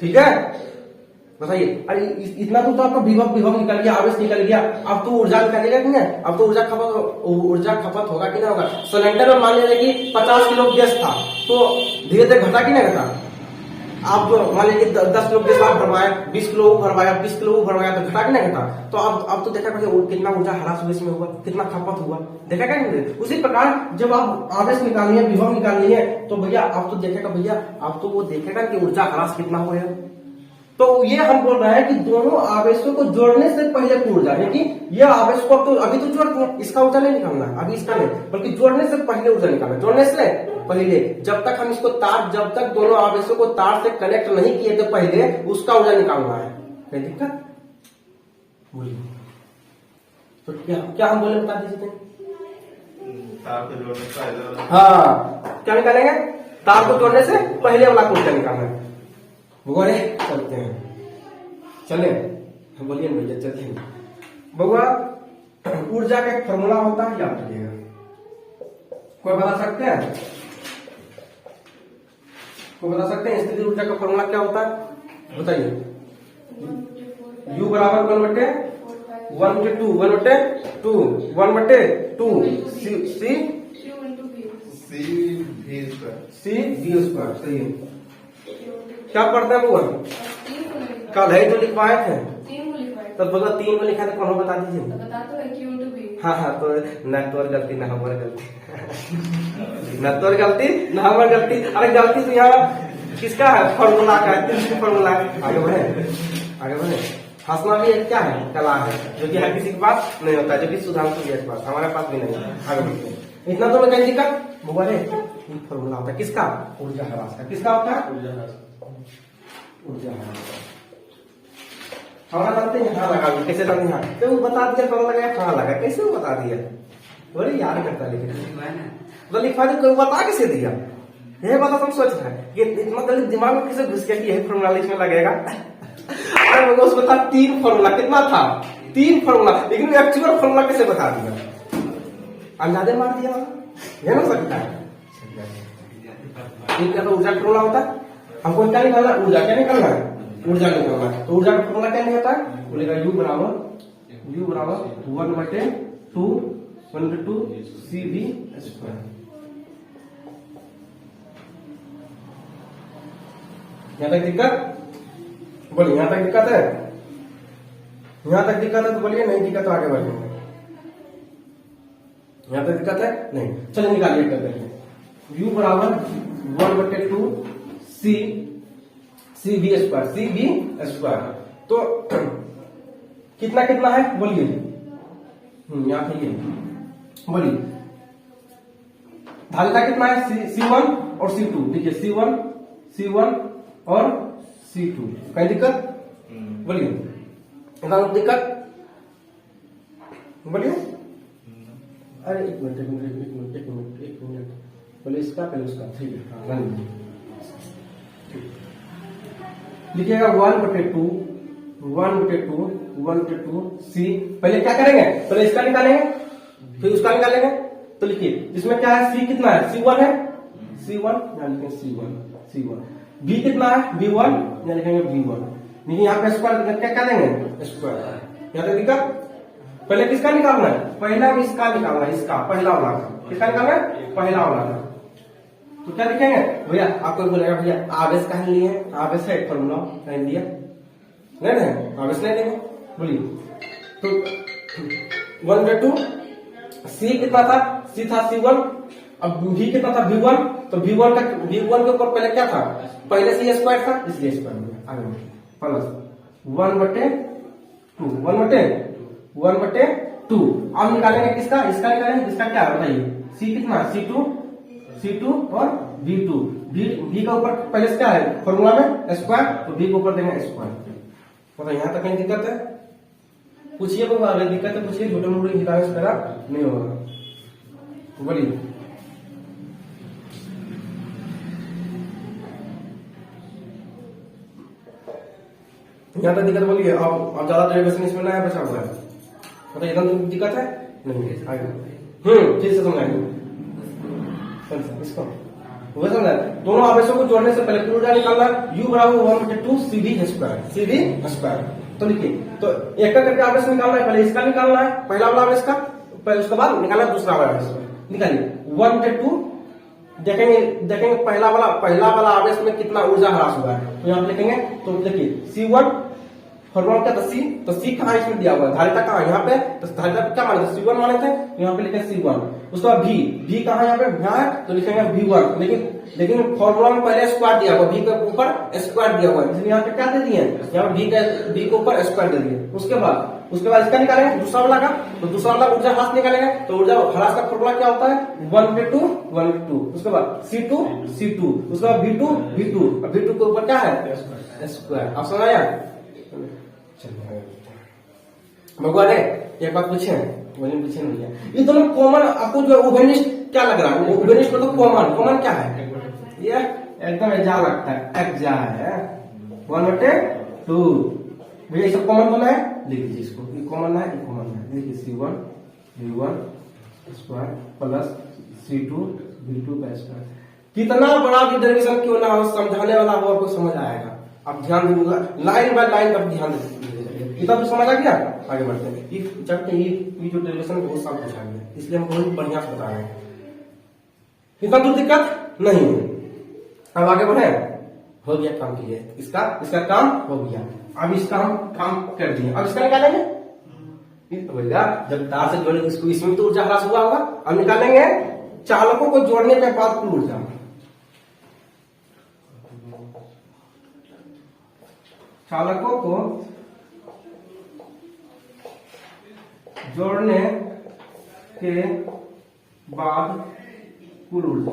Speaker 1: ठीक है, बताइए। अरे इतना तो आपका विभव निकल गया, आवेश निकल गया, अब तो ऊर्जा निकालेगा कि नहीं, अब तो ऊर्जा खपत होगा कि नहीं होगा। सिलेंडर में मान लीजिए कि 50 किलो गैस था तो धीरे धीरे घटा कि नहीं घटा। आप जो मान लीजिए 10 किलो गैस आप भरवाया, 20 किलो वो भरवाया, 20 किलो वो भरवाया, तो घटा कि नहीं घटा। तो अब तो देखा कितना ऊर्जा ह्रास हुआ इसमें हुआ, कितना खपत हुआ, देखा क्या नहीं। उसी प्रकार जब आप आवेश निकालनी है, विभव निकालनी है, तो भैया आप तो देखेगा, भैया आप तो वो देखेगा कि ऊर्जा ह्रास कितना हुआ है। तो ये हम बोल रहे हैं कि दोनों आवेशों को जोड़ने से पहले की ऊर्जा है कि यह आवेश को तो अभी तो जोड़ दिया, इसका ऊर्जा नहीं निकालना है, अभी इसका नहीं, बल्कि जोड़ने से पहले ऊर्जा निकालना। जोड़ने से पहले जब तक हम इसको जब तक दोनों आवेशों को तार से कनेक्ट नहीं किए थे पहले उसका ऊर्जा निकालना है। क्या दिक्कत बोलिए, तो क्या हम बोले बता दीजिए।
Speaker 3: तार को जोड़ने से पहले,
Speaker 1: हाँ क्या निकालेंगे, तार को जोड़ने से पहले वाला ऊर्जा निकालना है। बगुआ चलते हैं, चले बोलिए भैया चलते हैं। बगुआ ऊर्जा का एक फॉर्मूला होता है, याद रखिएगा, कोई बता सकते हैं, कोई बता सकते हैं स्थिति ऊर्जा का फॉर्मूला क्या होता है, बताइए। U बराबर 1/2 C V स्क्वायर। सही है, क्या पढ़ते हैं वो, कल है जो लिखवाए थे, तो बोलो 3 को लिखा था, कौन बता दीजिए। हाँ तो न तोर गलती न हमारी गलती न तोर गलती न हमारी गलती। अरे गलती तो यहाँ किसका है, फॉर्मूला का है, फॉर्मूला। आगे बढ़े हंसना भी एक क्या है, कला है, जो कि हर किसी के पास नहीं होता, जो कि सुधांशु के पास, हमारे पास भी नहीं है। आगे बढ़ते इतना तो मैं कहीं लिखा मोबाइल फॉर्मूला होता है किसका, ऊर्जा ह्रास का। किसका होता है, ऊर्जा ह्रास। हमारा लगते हैं यहाँ लगा, कैसे लगे यहाँ, तो वो बता दिया कौन लगाया कहाँ लगा, कैसे वो बता दिया, बोले याद करता लेकिन तो लिखवा दे, कोई बता कैसे दिया, यही बात हम सोच रहे हैं कि इतना जल्दी दिमाग में कैसे घुस गया कि यही फॉर्मूला इसमें लगेगा। अरे वो उसको बता 3 फॉर्मूला, कितना था 3 फॉर्मूला, लेकिन एक्चुअल फॉर्मूला कैसे बता दिया, अंदाजे मार दिया, ये हो सकता है। इनका तो ऊर्जा फॉर्मूला होता है, हमको क्या निकालना, ऊर्जा क्या निकालना है, ऊर्जा निकालना है। तो ऊर्जा का फॉर्मूला क्या नहीं होता है, बोलेगा U बराबर 1/2 CV स्क्वायर। यहाँ तक दिक्कत, बोलिए यहाँ तक दिक्कत है। यहाँ तक दिक्कत है तो बोलिए, नहीं दिक्कत तो आगे बढ़ेंगे। यहाँ तक दिक्कत है नहीं, चलिए निकालिए कर देंगे। u बराबर 1/2 सी बी स्क्वायर। तो कितना कितना है बोलिए, यहाँ पे ये बोलिए धारिता कितना है C1 और C2। देखिए C1 और C2, कहीं दिक्कत बोलिए, इतना दिक्कत बोलिए। अरे एक मिनट बोले इसका पहले उसका, ठीक है हाँ लिखिएगा 1/2 सी। पहले क्या करेंगे, पहले इसका निकालेंगे फिर उसका निकालेंगे। तो लिखिए इसमें क्या है, सी कितना है, C1 है, C1 यहाँ लिखेंगे C1। B कितना है, B1 यहाँ लिखेंगे B1। देखिए यहाँ पे स्क्वायर क्या देंगे, स्क्वायर। यहाँ तक दिक्कत। पहले किसका निकालना है, पहला इसका निकालना है, इसका पहला वाला का किसका निकालना है, पहला वाला का। तो क्या लिखेंगे भैया, आपको बोलेगा भैया आवेश कहाँ लिए, आवेश है फॉर्मूला कहीं दिया नहीं, आवेश नहीं देंगे बोलिए। तो 1/2 सी कितना था, सी था C1। अब भी कितना था V1, तो V1 के ऊपर पहले क्या था, पहले से स्क्वायर था इसलिए स्क्वायर हो गया आगे प्लस 1/2। अब निकालेंगे किसका, इसका निकालेंगे, इसका क्या बताइए, सी कितना C2 और V का ऊपर पहले से क्या है फॉर्मूला में स्क्वायर, तो V के ऊपर देंगे स्क्वायर। मतलब यहाँ तक कहीं दिक्कत है पूछिए, बाबा अगर दिक्कत है पूछिए, छोटे मोटे हिसाब से पैदा नहीं होगा बोलिए। यहाँ तक दिक्कत बोलिए। अब ज्यादा डेरिवेशन इसमें नया बचा हुआ है, मतलब एकदम तो दिक्कत है नहीं आगे। ठीक से समझाएंगे इसको, वो समझा। दोनों आवेशों को जोड़ने से पहले कुल ऊर्जा निकालना है, u बराबर 1/2 CV स्क्वायर। तो लिखिए, तो एक करके आवेश निकालना है, पहले इसका निकालना है पहला वाला आवेश का, पहले उसके बाद निकालना दूसरा वाला आवेश। निकालिए 1/2, देखेंगे पहला वाला आवेश में कितना ऊर्जा ह्रास हुआ है। तो यहाँ पे लिखेंगे, तो देखिए C1 फॉर्मूला क्या था C, तो C कहाँ इसमें दिया हुआ है, धारिता कहाँ यहाँ पे, तो धारिता क्या माने थे, C1 माने थे, तो यहाँ पे लिखे C1। उसके बाद V कहाँ यहाँ पे यहाँ है, तो लिखेंगे V1। लेकिन फॉर्मूला में पहले स्क्वायर दिया हुआ, V के ऊपर स्क्वायर दिया हुआ है, इसलिए यहाँ पे क्या दे दिए, यहाँ पे V के ऊपर स्क्वायर दे दिए। उसके बाद इसका निकालेंगे दूसरा वाला का, तो दूसरा वाला ऊर्जा ह्रास निकालेंगे, तो ऊर्जा ह्रास का फॉर्मूला क्या होता है 1/2। उसके बाद C2, उसके बाद V2 के ऊपर क्या है स्क्वायर। आप समझ आया। भगवान एक बात पूछे भैया, ये दोनों कॉमन आपको जो उभयनिष्ठ क्या लग रहा है, उभयनिष्ठ मतलब कॉमन क्या है, ये एकदम एग्जा लगता है, एग्जा है 1/2 भैया, सब कॉमन होना है, लिख लीजिए इसको, ये कॉमन है, ये कॉमन है। देखिए C1 V1 square plus C2 V2 का स्क्वायर। कितना बड़ा भी डेरिवेशन क्यों ना हो, समझाने वाला हो आपको समझ आएगा। अब ध्यान दीजिएगा, लाइन बाय लाइन तक ध्यान दीजिएगा, इतना तो समझ आ गया। आगे बढ़ते हैं, ये जो डेरिवेशन बहुत साल पूछा गया, इसलिए हम बहुत बढ़िया से बता रहे हैं, इतना तो दिक्कत नहीं है। अब आगे बढ़े, हो गया काम किया, इसका काम हो गया। अब इसका हम काम कर दिए, अब इसका निकालेंगे। तो भैया जब तार से जोड़ेंगे इसको, इसमें तो ऊर्जा ह्रास हुआ होगा। अब निकालेंगे चालकों को जोड़ने के बाद कुल ऊर्जा, चालकों को जोड़ने के बाद कुल ऊर्जा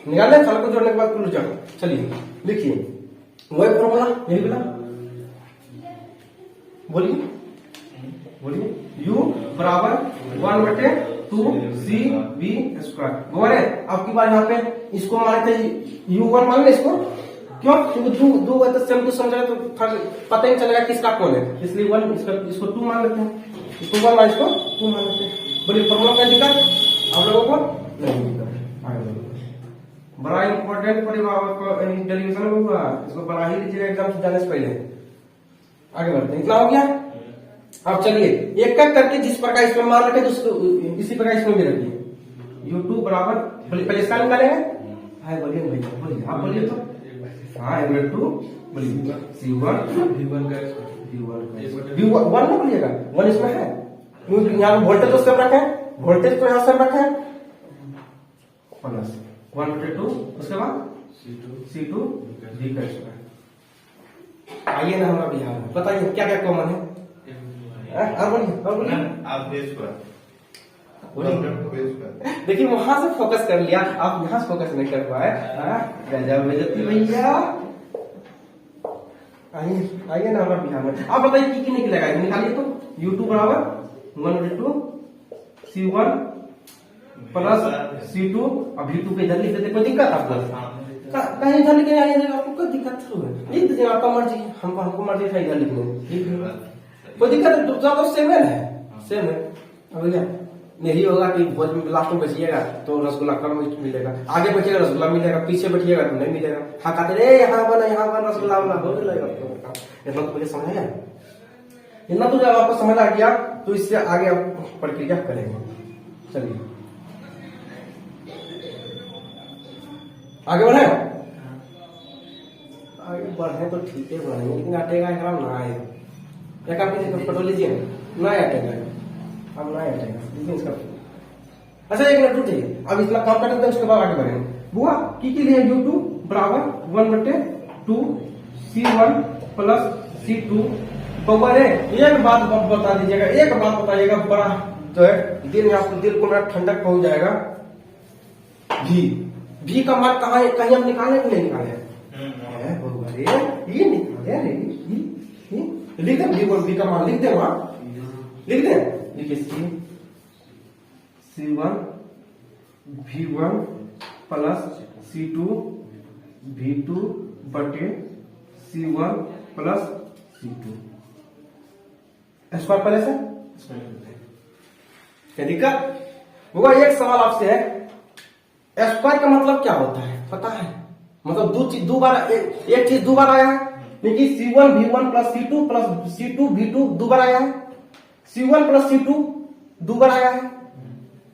Speaker 1: निकालने, चालकों को जोड़ने के बाद कुल ऊर्जा। चलिए लिखिए वही फॉर्मूला, यही बोला, बोलिए u बराबर 1/2 CV स्क्वायर। गोरे आपकी बार यहाँ पे इसको माने थे U1 मान ले इसको, क्यों, क्योंकि दो सेम टू समझा तो पता ही चलेगा किसका कौन है, इसलिए 1 इसको 2 मान लेते हैं, इसको 1 मान इसको 2 मान लेते हैं। बोलिए फॉर्मूला क्या दिक्कत आप लोगों को नहीं दिक्कत। बड़ा इंपॉर्टेंट डेरिवेशन होगा, इसको बना ही लीजिएगा एग्जाम जाने से पहले। आगे बढ़ते हैं, इतना हो गया। अब चलिए एक एक करके जिस प्रकार इसमें मान रखे तो इसी प्रकार इसमें भी रखिए। U2 बराबर, पहले इसका निकालेंगे, बोलिए भैया, बोलिए आप, बोलिए तो हाँ एक बटे टू बोलिए C1
Speaker 3: V1 का
Speaker 1: वन ना बोलिएगा, वन इसमें है क्योंकि यहाँ पे वोल्टेज तो सेम रखे हैं, वोल्टेज तो यहाँ सेम रखे हैं प्लस 1/2 उसके बाद C2 V का स्क्वायर। आइए ना हमारा बिहार में बताइए क्या क्या कॉमन है? और बोलिए
Speaker 3: आप बेस पर
Speaker 1: देखिए वहां से फोकस कर लिया, आप यहाँ से फोकस नहीं कर पाए। गजब बेइज्जती भैया। आइए ना हमारे बिहार में, आप बताइए की निकलेगा, निकालिए तो U2 बराबर 1/2 C1 प्लस C2 और V2 के इधर लिख देते, कोई दिक्कत आपको? कहीं इधर लिखे आपको कोई दिक्कत थोड़ी है, लिख दीजिए आपका मर्जी, हमको मर्जी था इधर लिखने, कोई दिक्कत है? तो सेम है, सेम है। अब भैया यही होगा कि भोज में लास्ट में बैठिएगा तो रसगुल्ला कम मिलेगा, आगे बैठिएगा रसगुल्ला मिलेगा, पीछे बैठिएगा तो नहीं मिलेगा। हाँ कहते रे यहाँ बना रसगुल्ला वाला हो जाएगा। इतना तो मुझे समझ आया, इतना तो जब आपको समझ आ गया तो इससे आगे आप प्रक्रिया करेंगे। चलिए आगे बढ़े, आगे बढ़े तो ठीक है बढ़ेंगे, लेकिन अटेगा ना आएगा। एक आप फोटो लीजिए ना अटेगा, अब ना अटेगा लेकिन इसका अच्छा एक मिनट रुकिए, अब इतना काम करते हैं उसके बाद आगे बढ़ेंगे। बुआ की लिए U2 बराबर 1/2 C1 प्लस C2 बराबर है। एक बात बता दीजिएगा, एक बात बताइएगा, बड़ा जो है दिल को मेरा ठंडक पहुंच जाएगा। भी का मान कहाँ कहीं हम निकाले कि नहीं निकाले? ये निकाले लिख दे, भी का मान लिख दे, वहां लिख दे, देखिए C1 V1 plus C2 V2 बटे C1 प्लस C2 स्क्वायर पहले से क्या दिक्कत? वो एक सवाल आपसे है, स्क्वायर का मतलब क्या होता है पता है? मतलब दो बार एक चीज दो बार आया है, क्योंकि C1 V1 plus C2 plus C2 V2 दो बार आया है, C1 प्लस C2 दो बार आया है।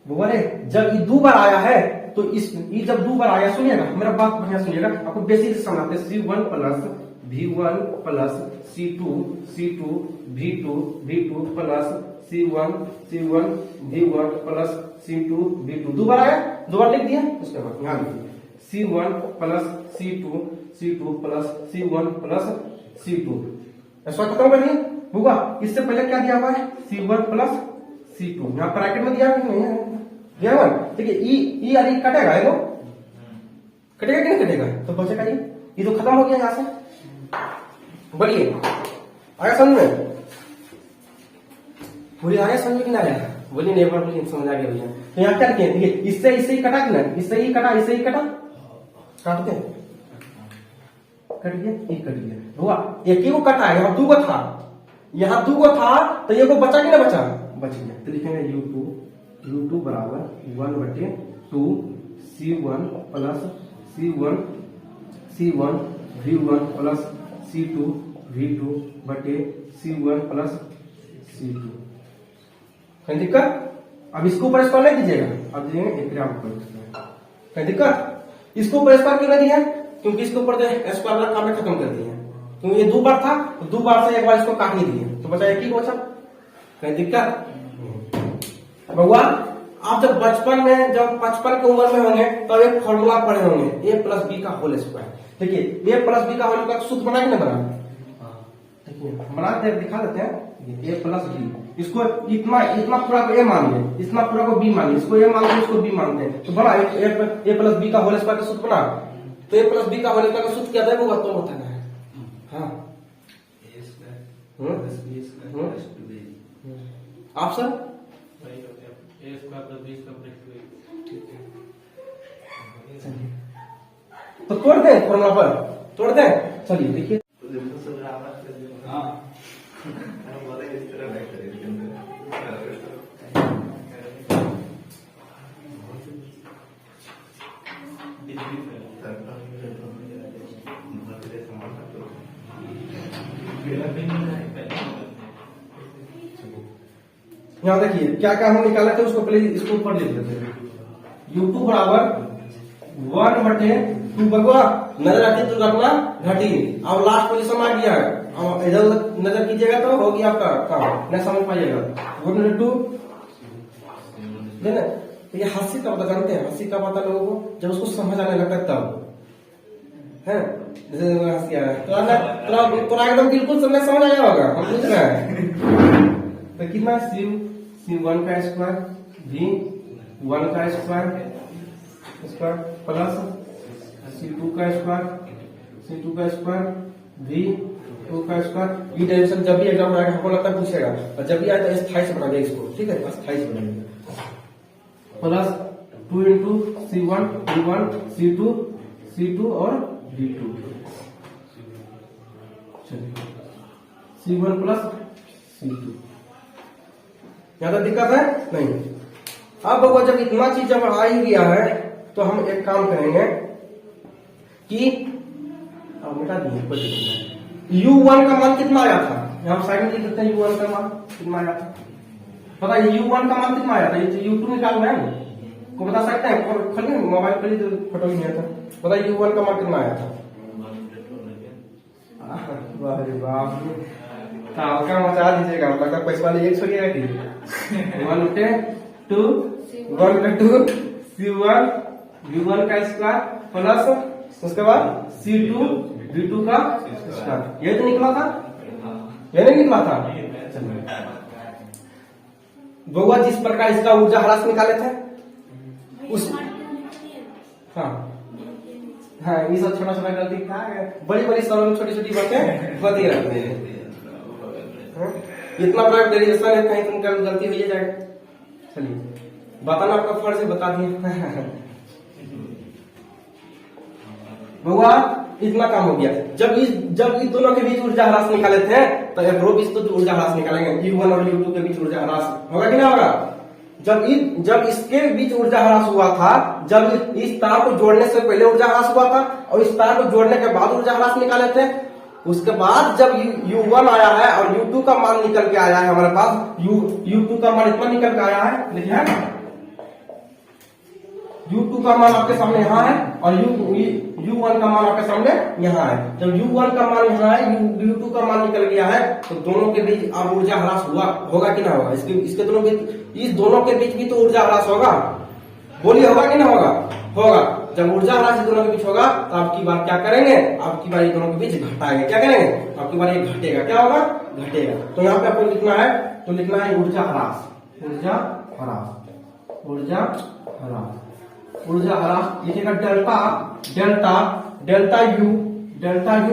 Speaker 1: बोले जब ये दो बार आया है तो ये जब दो बार आया, सुनिएगा मेरा बात बढ़िया सुनिएगा, आपको बेसिक से समझाते हैं। C1 plus V1 plus C2 V2 plus C1 V1 plus C2 V2 दो बार आया, दो बार लिख दिया। उसके बाद यहाँ लिखिए C1 plus C2 plus C1 plus C2 ऐसा खत्म कर दिए। होगा इससे पहले क्या दिया हुआ है? C1 प्लस C2 यहाँ ब्रैकेट में दिया नहीं दिया हुआ, ठीक है। ई और ई कटेगा, ये कटेगा कि नहीं कटेगा? तो बचेगा ये तो खत्म हो गया यहाँ से। बोलिए आगे समझ में, बोलिए आगे समझ में कि ना आया? बोलिए नहीं, बार बोलिए समझ आ गया भैया। तो यहाँ क्या किए? देखिए इससे ही कटा कि ना, इससे ही कटा काट दे, कट गया, एक कट गया। हुआ एक ही को कटा है, यहाँ दो को था, यहाँ दो को था तो ये को बचा कि ना बचा? बच गया। तो लिखेंगे U2 बराबर 1/2 C1 plus C1 V1 plus C2 V2 बटे C1 प्लस C2। कहीं दिक्कत? अब इसको ऊपर स्क्वायर नहीं दीजिएगा, अब दीजिएगा एक ग्राम पर। कहीं दिक्कत? इसको ऊपर स्क्वायर क्यों नहीं दिया? क्योंकि इसके ऊपर स्क्वायर वाला काम खत्म कर दिया, क्योंकि ये दो बार था, दो बार से एक बार इसको काट नहीं दिया तो बचा एक ही बचा। कहीं दिक्कत? भगवान आप जब बचपन में, जब 55 की उम्र में होंगे तब एक फॉर्मूला पढ़े होंगे A प्लस बी का होल स्क्वायर। देखिए A प्लस बी का होल स्क्वायर सूत्र बना कि नहीं बना? देखिए बना दे, दिखा देते हैं। A प्लस बी, इसको इतना पूरा को A मान लें, इतना पूरा को B मान लें, इसको A मान लें, इसको B मानते हैं तो बना A प्लस बी का होल स्क्वायर का सूत्र बना। तो A प्लस बी का होल स्क्वायर का सूत्र क्या था? वो तो बताना है। हाँ आप सर तो तोड़ दें, फॉर्मूला पर तोड़ दें। चलिए देखिए यहाँ देखिए क्या क्या हम निकाले थे, उसको पहले इसको ऊपर लिख देते हैं। U2 बराबर 1/2 बगवा नजर आती तो रखना घटी। अब लास्ट पोजीशन आ गया है, अब इधर उधर नजर कीजिएगा तो होगी आपका काम, नहीं समझ पाइएगा। 1/2 ना, तो ये हास्य का पता जानते हैं, हास्य का पता लोगों को जब उसको समझ आने लगता है तब है। जैसे हंसी आ रहा है तो एकदम बिल्कुल समझ आया होगा, हम पूछ रहे हैं तो कितना C1 का स्क्वायर V1 का स्क्वायर प्लस C2 का स्क्वायर V2 का स्क्वायर। ये डेरिवेशन जब भी एग्जाम आएगा हमको लगता है पूछेगा, और जब भी आए तो स्थायी से बना देगा इसको, ठीक है, स्थायी से बनाइए। Plus 2 into C1 V1 C2 और V2 C1 प्लस C2। यहाँ तक दिक्कत है नहीं। अब देखो जब इतना चीज जब आ ही गया है तो हम एक काम करेंगे कि अब मिटा दिए U1 का मान कितना आया था, यहाँ साइड में लिख देते हैं U1 का मान कितना आया था। पता है U1 का मान कितना आया था, ये U2 निकालना है को बता सकते हैं, खोलिए मोबाइल पर तो फोटो ही नहीं था। पता है U1 का मान कितना आया था। वाह रे वाह, का मचा दीजिएगा, लगता पैसा वाले एक छोड़िएगा कि 1/2 C1 V1 का स्क्वायर प्लस उसके बाद C2 V2 का स्क्वायर। ये तो निकला था, ये नहीं निकला था। बउआ जिस प्रकार इसका ऊर्जा ह्रास निकाले थे उस हाँ ये सब छोटा छोटा गलती था, बड़ी बड़ी सब छोटी छोटी बातें होती रहती है। इतना बड़ा डेरिवेशन है, कहीं तुमका गलती हो जाएगा। चलिए बताना आपका फर्ज है, बता दिए। बउआ इतना काम हो गया। जब इस दोनों के बीच ऊर्जा ह्रास निकाले थे तो एक रो बीच तो ऊर्जा ह्रास निकालेंगे, U1 और U2 के बीच ऊर्जा ह्रास होगा कि ना होगा। जब इसके बीच ऊर्जा ह्रास हुआ था, जब इस तार को जोड़ने से पहले ऊर्जा ह्रास हुआ था और इस तार को जोड़ने के बाद ऊर्जा ह्रास निकाले थे। उसके बाद जब U1 आया है और U2 का मान निकल के आया है हमारे पास, U2 का मान इतना निकल के आया है, देखिए U2 का मान आपके सामने यहाँ है और U1 का मान आपके सामने यहाँ है। जब U1 का मान यहाँ है, U2 का मान निकल गया है, तो दोनों के बीच अब ऊर्जा ह्रास होगा कि ना होगा। इसके दोनों बीच, इस दोनों के बीच भी तो ऊर्जा ह्रास होगा, बोलिए होगा कि ना होगा। जब ऊर्जा ह्रास दोनों के बीच होगा तो आपकी बार क्या करेंगे, आपकी बार दोनों के बीच घटाएंगे। क्या करेंगे, आपकी बार ये घटेगा, क्या होगा, घटेगा। तो यहाँ पे आपको लिखना है, तो लिखना है ऊर्जा ह्रास लिखिएगा डेल्टा U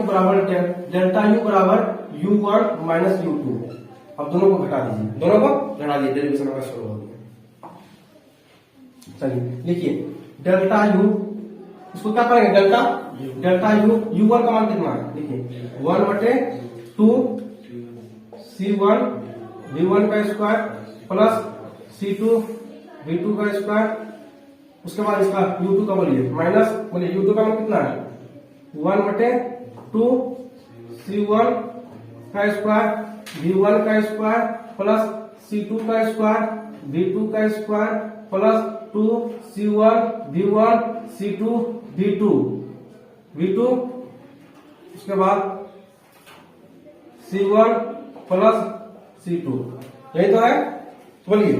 Speaker 1: बराबर U1 माइनस U2। अब दोनों को घटा दीजिए, डेरिवेशन का शुरू हो गया। चलिए लिखिए डेल्टा U, इसको क्या करेंगे डेल्टा U1 का मान कितना है, देखिए 1/2 C1 V1 का स्क्वायर प्लस C2 V2 का स्क्वायर। उसके बाद इसका U2 का बोलिए U2 का मान कितना है 1/2 C1 का स्क्वायर V1 का स्क्वायर प्लस C2 का स्क्वायर V2 का square plus 2 C1 V1 C2 V2 उसके बाद C1 प्लस C2। यही तो है, बोलिए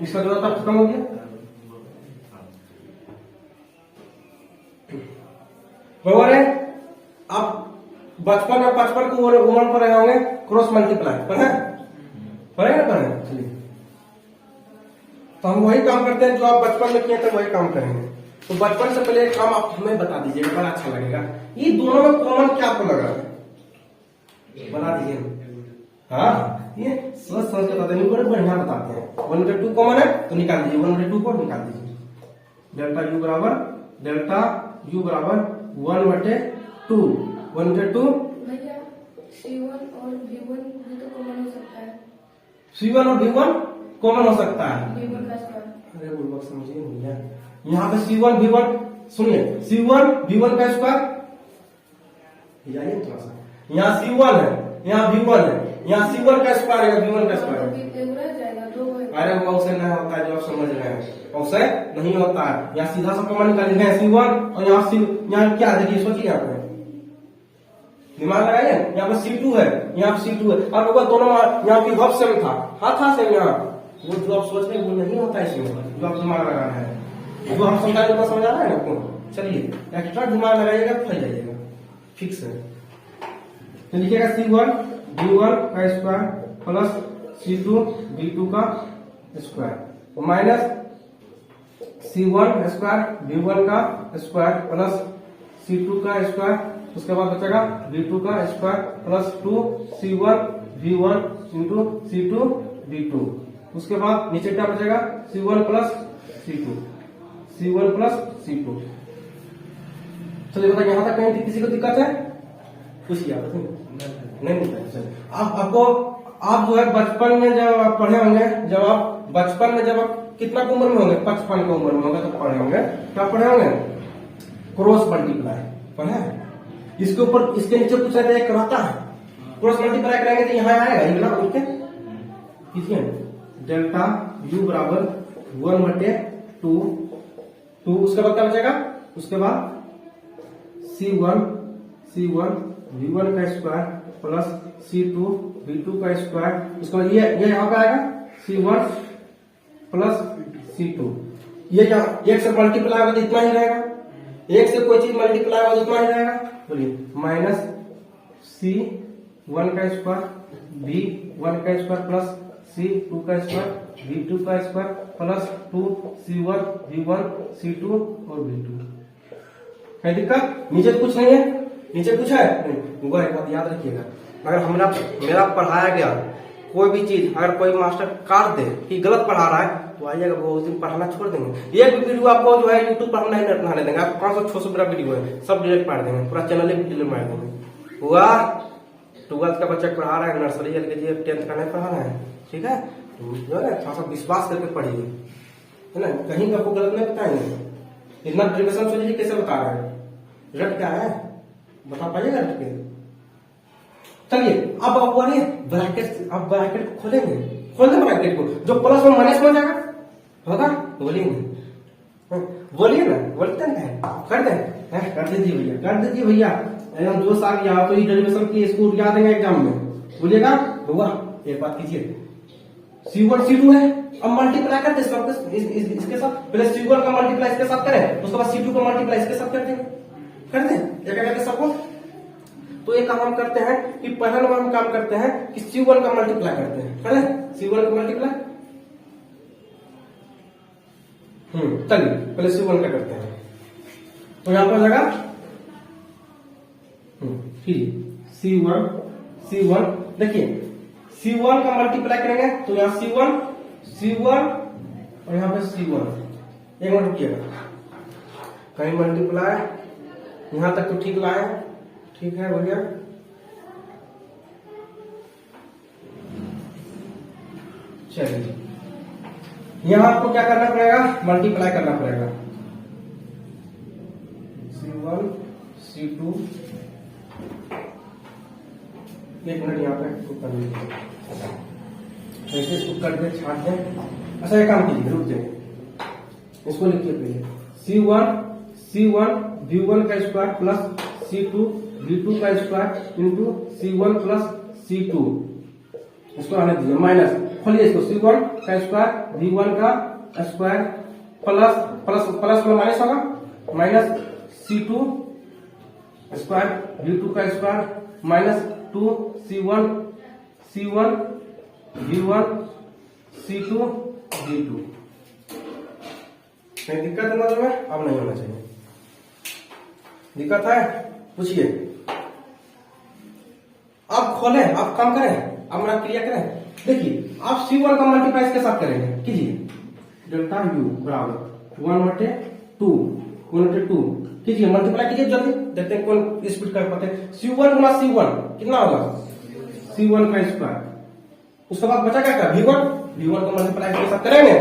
Speaker 1: इसका जरूरत खत्म हो गया। बराबर है। आप बचपन में 55 को उम्र पर रहे होंगे, क्रॉस मल्टीप्लाई पढ़े। चलिए तो हम वही काम करते हैं जो आप बचपन में किए थे, वही काम करेंगे। तो बचपन से पहले एक काम आप हमें बता दीजिएगा, बड़ा अच्छा लगेगा। ये दोनों में कॉमन क्या आपको लग रहा है, बता दीजिए। हाँ ये सोच के बताते हैं, बड़े बढ़िया बताते हैं। 1/2 कॉमन है तो निकाल दीजिए, 1/2 को निकाल दीजिए। डेल्टा U बराबर 1/2
Speaker 2: भैया C1 और V1 भी तो कॉमन हो सकता है।
Speaker 1: C1 और V1 कॉमन हो सकता है।
Speaker 2: V1 का स्क्वायर।
Speaker 1: अरे बुढ़वा समझिए भैया, यहाँ पे C1 V1 सुनिए, C1 V1 का स्क्वायर जाइए थोड़ा सा। यहाँ C1 है, यहाँ V1 है, यहाँ C1 का स्क्वायर आएगा V1 का स्क्वायर।
Speaker 2: रह जाएगा 2
Speaker 1: अरे वो उससे नहीं होता है जो आप समझ रहे हैं, उससे नहीं होता है। यहाँ सीधा सा कॉमन निकाल रहे हैं C1 और यहाँ क्या देखिए, सोचिए यहाँ पे दिमाग लगाइए, यहाँ पे C2 है, यहाँ पे C2 है, और ऊपर दोनों यहाँ की हब सेम था सेम यहाँ। वो जो आप सोच रहे हैं वो नहीं होता है इसमें, जो आप दिमाग लगा रहे हैं, जो हम समझा रहे समझ आ रहा है ना आपको। चलिए एक्स्ट्रा दिमाग लगाइएगा फंस जाइएगा, फिक्स है। तो लिखिएगा C1 V1 का स्क्वायर प्लस C2 V2 का square minus C1 square V1 का स्क्वायर प्लस C2 का स्क्वायर, उसके बाद बचेगा V2 का square plus 2C1 V1 into C2 V2। उसके बाद नीचे क्या बचेगा C1 प्लस C2 चलिए बताइए यहाँ तक कहीं किसी को दिक्कत है? पूछिए आप। नहीं आप जो है बचपन में जब आप पढ़े होंगे, जब आप कितना उम्र में होंगे, 55 की उम्र में होंगे तो पढ़े होंगे, क्या पढ़े होंगे? क्रॉस मल्टीप्लाई पढ़े हैं। इसके ऊपर इसके नीचे कुछ एक रहता है, क्रॉस मल्टीप्लाई करेंगे तो यहाँ आएगा इतना उठ के कीजिए, डेल्टा U बराबर 1/2। उसके बाद क्या बचेगा? उसके बाद C1 V1 का स्क्वायर प्लस C2 V2 का स्क्वायर। उसके बाद ये यहाँ पे आएगा C1 प्लस C2। ये एक से मल्टीप्लाई होगा तो इतना ही रहेगा, एक से कोई चीज मल्टीप्लाई होगा तो इतना ही रहेगा। बोलिए माइनस C1 का स्क्वायर V1 का स्क्वायर प्लस C2 का स्क्वायर V2 का square plus 2C1 V1 C2 और V2। है दिक्कत? नीचे कुछ नहीं है, नीचे कुछ है नहीं। वो एक बात याद रखिएगा, अगर मेरा पढ़ाया गया कोई भी चीज अगर कोई मास्टर काट दे कि गलत पढ़ा रहा है तो आइएगा वो उस दिन पढ़ाना छोड़ देंगे। एक भी वीडियो आपको जो है यूट्यूब पर हम नहीं पढ़ाने देंगे। आप 500-600 मेरा वीडियो है सब डिलीट मार देंगे, पूरा चैनल ही डिलीट मार देंगे। हुआ 12th का बच्चा पढ़ा रहा है, नर्सरी LKG 10th का नहीं पढ़ा रहा है, ठीक है? तो जो है ना थोड़ा सा विश्वास करके पढ़िए, है ना? कहीं का आपको गलत नहीं बताएंगे। इतना प्रिपरेशन सोच लीजिए कैसे बता रहे हैं, रट क्या है बता पाइएगा रट के। चलिए अब आप बोलिए ब्रैकेट, अब ब्रैकेट को खोलेंगे, खोल दे ब्रैकेट को, जो प्लस में माइनस में हो जाएगा होगा बोलिए ना, बोलते ना कर दीजिए भैया, कर दीजिए भैया। एकदम जोश आ गया तो डेरिवेशन की इसको उठा देंगे एग्जाम में, बोलिएगा हुआ। एक बात कीजिए C1 C2 है, अब मल्टीप्लाई करते इसके साथ, पहले C1 का मल्टीप्लाई इसके साथ करें, उसके बाद C2 का मल्टीप्लाई इसके साथ कर दें एक करके सबको। तो एक काम हम करते हैं कि पहला नंबर हम काम करते हैं कि C1 का मल्टीप्लाई करते हैं, है C1 का मल्टीप्लाई। चलिए पहले C1 का करते हैं, तो यहां पर लगा C1 देखिए C1 का मल्टीप्लाई करेंगे तो यहाँ C1 और यहाँ पे C1। एक मिनट रुकिएगा, कहीं मल्टीप्लाई यहाँ तक तो ठीक लाए, ठीक है भैया। चलिए यहाँ आपको क्या करना पड़ेगा? मल्टीप्लाई करना पड़ेगा। C1 C2 एक मिनट यहाँ पे इसको कर लीजिए, ऐसे इसको करके छाट दें। अच्छा एक काम कीजिए, रुक जाइए, इसको लिखिए पहले C1 V1 का स्क्वायर प्लस C2 V2 का square into C1 plus C2, इसको आने दीजिए माइनस, खोलिए इसको C1 का स्क्वायर V1 का स्क्वायर प्लस में माइनस होगा माइनस C2 स्क्वायर V2 का square minus 2C1 V1 C2 V2। नहीं दिक्कत है मतलब में? अब नहीं होना चाहिए, दिक्कत है पूछिए। आप खोलें, आप काम करें, आप मेरा क्रिया करें। देखिए आप C1 का मल्टीप्लाई इसके साथ करेंगे, कीजिए डेल्टा U बराबर 1/2 कीजिए, मल्टीप्लाई कीजिए जल्दी, देखते हैं कौन स्पीड कर पाते हैं। C1 गुना C1 कितना होगा? C1 का स्क्वायर, उसके बाद बचा क्या? V1 का मल्टीप्लाई इसके साथ करेंगे,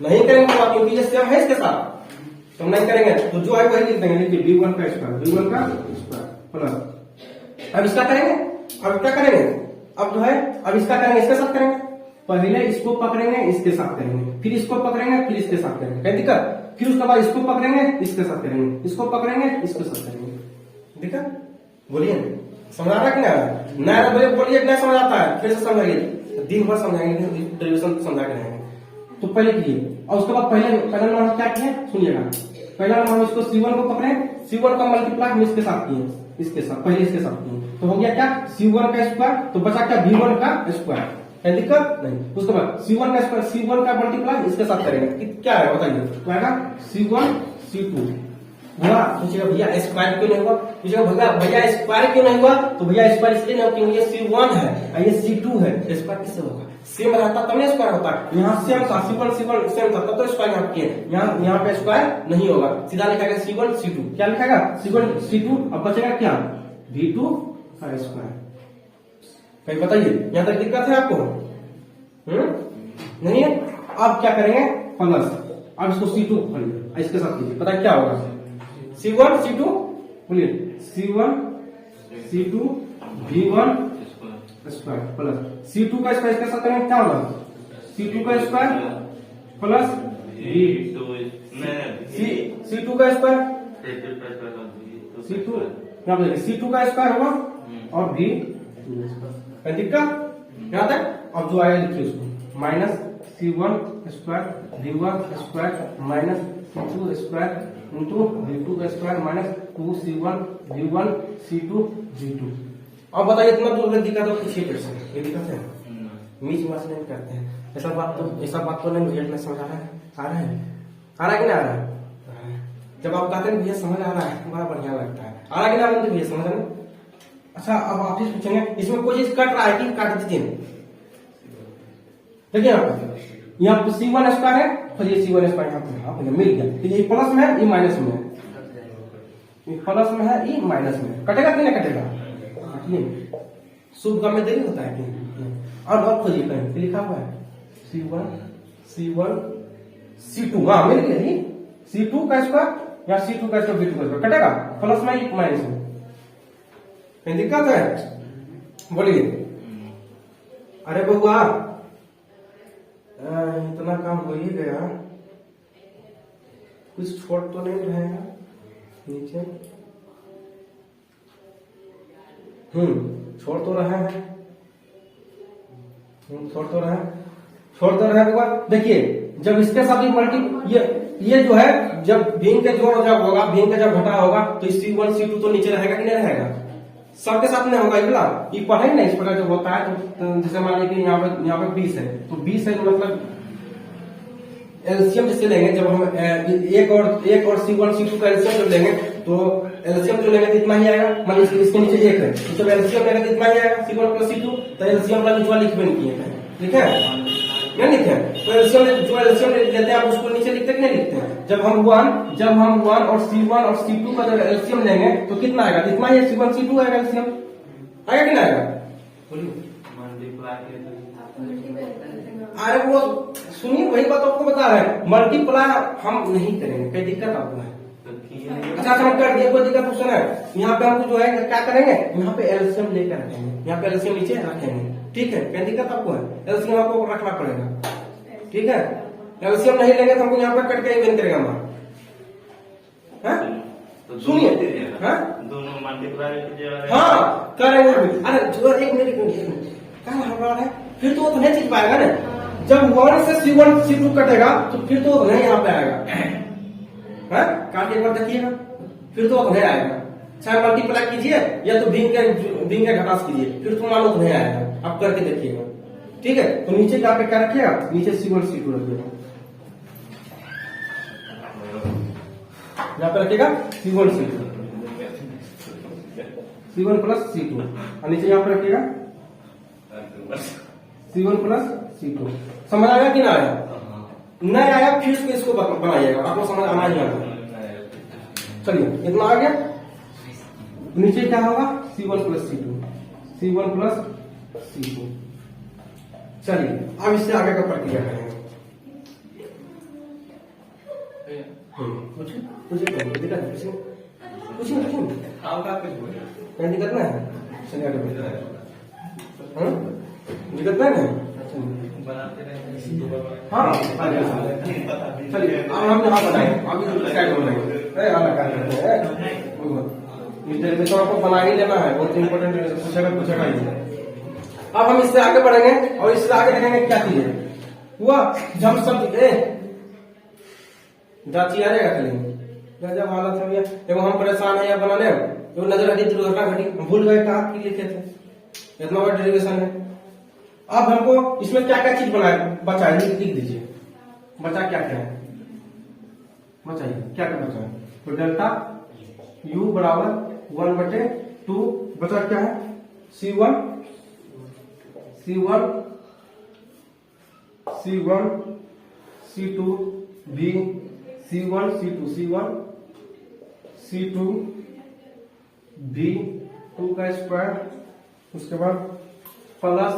Speaker 1: नहीं करेंगे तो क्योंकि ये सेम है इसके साथ तो नहीं करेंगे, तो जो है वही लिख देंगे। देखिए V1 का स्क्वायर प्लस, अब इसका करेंगे, अब क्या करेंगे? अब जो है अब इसका करेंगे, इसके साथ करेंगे। पहले इसको पकड़ेंगे, इसके साथ करेंगे, फिर इसको पकड़ेंगे, फिर इसके साथ करेंगे, क्या दिक्कत? फिर उसके बाद इसको पकड़ेंगे, इसके साथ करेंगे, इसको पकड़ेंगे, इसके साथ करेंगे, दिक्कत? बोलिए समझ आ रहा है कि नहीं? नया बोलिए बोलिए, नहीं समझ आता है फिर से समझाइए, दिन भर समझाएंगे, डेरिवेशन समझा के रहेंगे। तो पहले कीजिए और उसके बाद पहला नंबर क्या किए सुनिएगा। पहला नंबर इसको C1 को पकड़े, C1 का मल्टीप्लाई हम इसके साथ किए, इसके साथ पहले इसके साथ किए, तो हो गया क्या C1 का स्क्वायर, तो बचा क्या V1 का स्क्वायर, क्या दिक्कत नहीं? उसके बाद C1 का स्क्वायर, C1 का मल्टीप्लाई इसके साथ करेंगे, क्या है बताइए? क्या आएगा? C1 C2। भैया पूछेगा भैया स्क्वायर क्यों नहीं हुआ, पूछेगा भैया स्क्वायर क्यों नहीं हुआ, तो भैया स्क्वायर इसलिए नहीं क्योंकि ये C1 है और ये C2 है, स्क्वायर किससे होगा? सेम रहता तब नहीं स्क्वायर होता। यहाँ सेम था, C1 सेम था तब तो स्क्वायर यहाँ किए, यहाँ पे स्क्वायर नहीं होगा, सीधा लिखा गया C1 C2। क्या लिखाएगा? C1 C2। अब बचेगा क्या? V2 का स्क्वायर। कहीं बताइए यहाँ तक दिक्कत है आपको? नहीं है? अब क्या करेंगे? प्लस, अब इसको C2 इसके साथ कीजिए, पता क्या होगा? C1 C2 बोलिए, C1 C2 V1 square plus C2 का स्क्वायर इसके साथ करेंगे, क्या होगा? C2 का स्क्वायर प्लस C2 का स्क्वायर, C2 यहाँ पे C2 का स्क्वायर होगा और V दिक्कत यहाँ तक। अब जो आया लिखिए उसको, minus C1 square V1 square minus C2 square into V2 square minus 2C1 V1 C2 V2। अब बताइए इतना तो दिक्कत हो पीछे कैसे, ये दिक्कत है? मीच मास नहीं करते हैं, ऐसा बात तो नहीं समझ आ रहा है? आ रहा है कि नहीं आ रहा है? जब आप कहते हैं भैया समझ आ रहा है बड़ा बढ़िया लगता है, आ रहा कि नहीं बनते भैया समझ रहे? अच्छा अब आप ही पूछेंगे इसमें कोई चीज कट रहा है कि काट दीजिए। देखिए यहाँ पे C1 स्क्वायर है, तो ये C1 स्क्वायर यहाँ पे मिल गया, तो ये प्लस में है, ये माइनस में है, ये प्लस में है, ये माइनस में है, कटेगा कि नहीं कटेगा? शुभ काम में देरी होता है कि और खोजिए कहीं लिखा हुआ है C1 C2, हाँ मिल गया, C2 का स्क्वायर या C2 का स्क्वायर V2 का स्क्वायर कटेगा, प्लस में माइनस में, कहीं दिक्कत है? बोलिए। अरे बउआ इतना काम हो ही गया, कुछ छोड़ तो नहीं रहेगा नीचे? छोड़ तो रहे हैं, छोड़ तो रहे बउआ। देखिए जब इसके साथ मल्टी ये जो है जब भिन्न के जोड़ जब होगा, भिन्न का जब घटा होगा तो C1 C2 तो नीचे रहेगा कि नहीं रहेगा? सबके साथ नहीं होगा, इतना ये पढ़े ना इस प्रकार जब होता है तो जैसे मान लीजिए यहाँ पे 20 है, तो 20 है मतलब एलसीएम जैसे लेंगे, जब हम एक और C1 C2 का एलसीएम जब लेंगे तो एलसीएम जो लेंगे तो इतना ही आएगा, मान लीजिए इसके नीचे 1 है तो जब एलसीएम लेंगे तो इतना ही आएगा C1 प्लस C2, तो एलसीएम का नीचे लिख भी नहीं किए, ठीक है नहीं लिखे? तो एलसीएम जो एलसीएम लेते हैं आप उसको नीचे लिखते कि नहीं लिखते हैं? जब हम 1 और C1 और C2 का जब एलसीएम लेंगे तो कितना आएगा? इतना ही C1 C2 आएगा, एलसीएम आएगा कि नहीं आएगा? बोलिए। अरे वो सुनिए वही बात आपको बता रहे हैं, मल्टीप्लाई हम नहीं करेंगे, कोई दिक्कत आपको है? अच्छा हम कर दिए, कोई दिक्कत पूछना है? यहाँ पे हमको जो है क्या करेंगे, यहाँ पे एलसीएम लेकर रखेंगे, यहाँ पे एलसीएम नीचे रखेंगे, ठीक है? क्या दिक्कत आपको है? एलसीएम आपको रखना पड़ेगा, ठीक है? एलसीएम नहीं लेंगे तो हमको यहाँ पे कट के इवन करेगा हमारा, सुनिए
Speaker 3: दोनों मल्टीप्लाई
Speaker 1: हाँ करेंगे। अरे जो एक मिनट क्या हमारा है, फिर तो नहीं चीज पाएगा ना, जब 1 से C1 C2 कटेगा तो फिर तो नहीं यहाँ पे आएगा, काट एक बार देखिएगा, फिर तो नहीं आएगा। चाहे मल्टीप्लाई कीजिए या तो भिन्न का घटास कीजिए, फिर तो मालूम नहीं आएगा, आप करके देखिएगा, ठीक है? तो नीचे क्या पे क्या रखिएगा? नीचे C1 C2 रखिएगा, यहाँ पे रखिएगा C1 C2 C1 plus C2 और नीचे यहाँ पे रखिएगा C1 प्लस C2। समझ आया कि ना आया? नहीं आया फिर इसको बनाइएगा, आपको समझ आना ही आना। चलिए इतना आ गया, नीचे क्या होगा? C1 प्लस C2 चलिए अब इससे आगे का प्रक्रिया करेंगे। दिक्कत ना है, चलिए आगे दिक्कत नहीं है?
Speaker 3: बनाते रहेंगे
Speaker 1: हाँ चलिए अब हम यहाँ बनाएंगे, अभी दूसरी साइड बनाएंगे। इस डेरिवेशन आपको बना ही लेना है, बहुत इंपॉर्टेंट पूछेगा ही। अब हम इससे आगे बढ़ेंगे और इससे आगे देखेंगे क्या चीज है हुआ जब शब्द जाची आ जाएगा खाली जब हालत हो गया। एवं हम परेशान है या बनाने एवं नजर हटी दुर्घटना घटी, हम भूल गए कहा की लिखे थे, इतना बड़ा डेरिवेशन है। अब हमको इसमें क्या क्या चीज बनाए बचा है लिख दीजिए, बचा क्या क्या है बताइए क्या क्या बचा है। तो डेल्टा u बराबर 1/2 बचा क्या है C1 C2 B C1 C2 B 2 का स्क्वायर, उसके बाद प्लस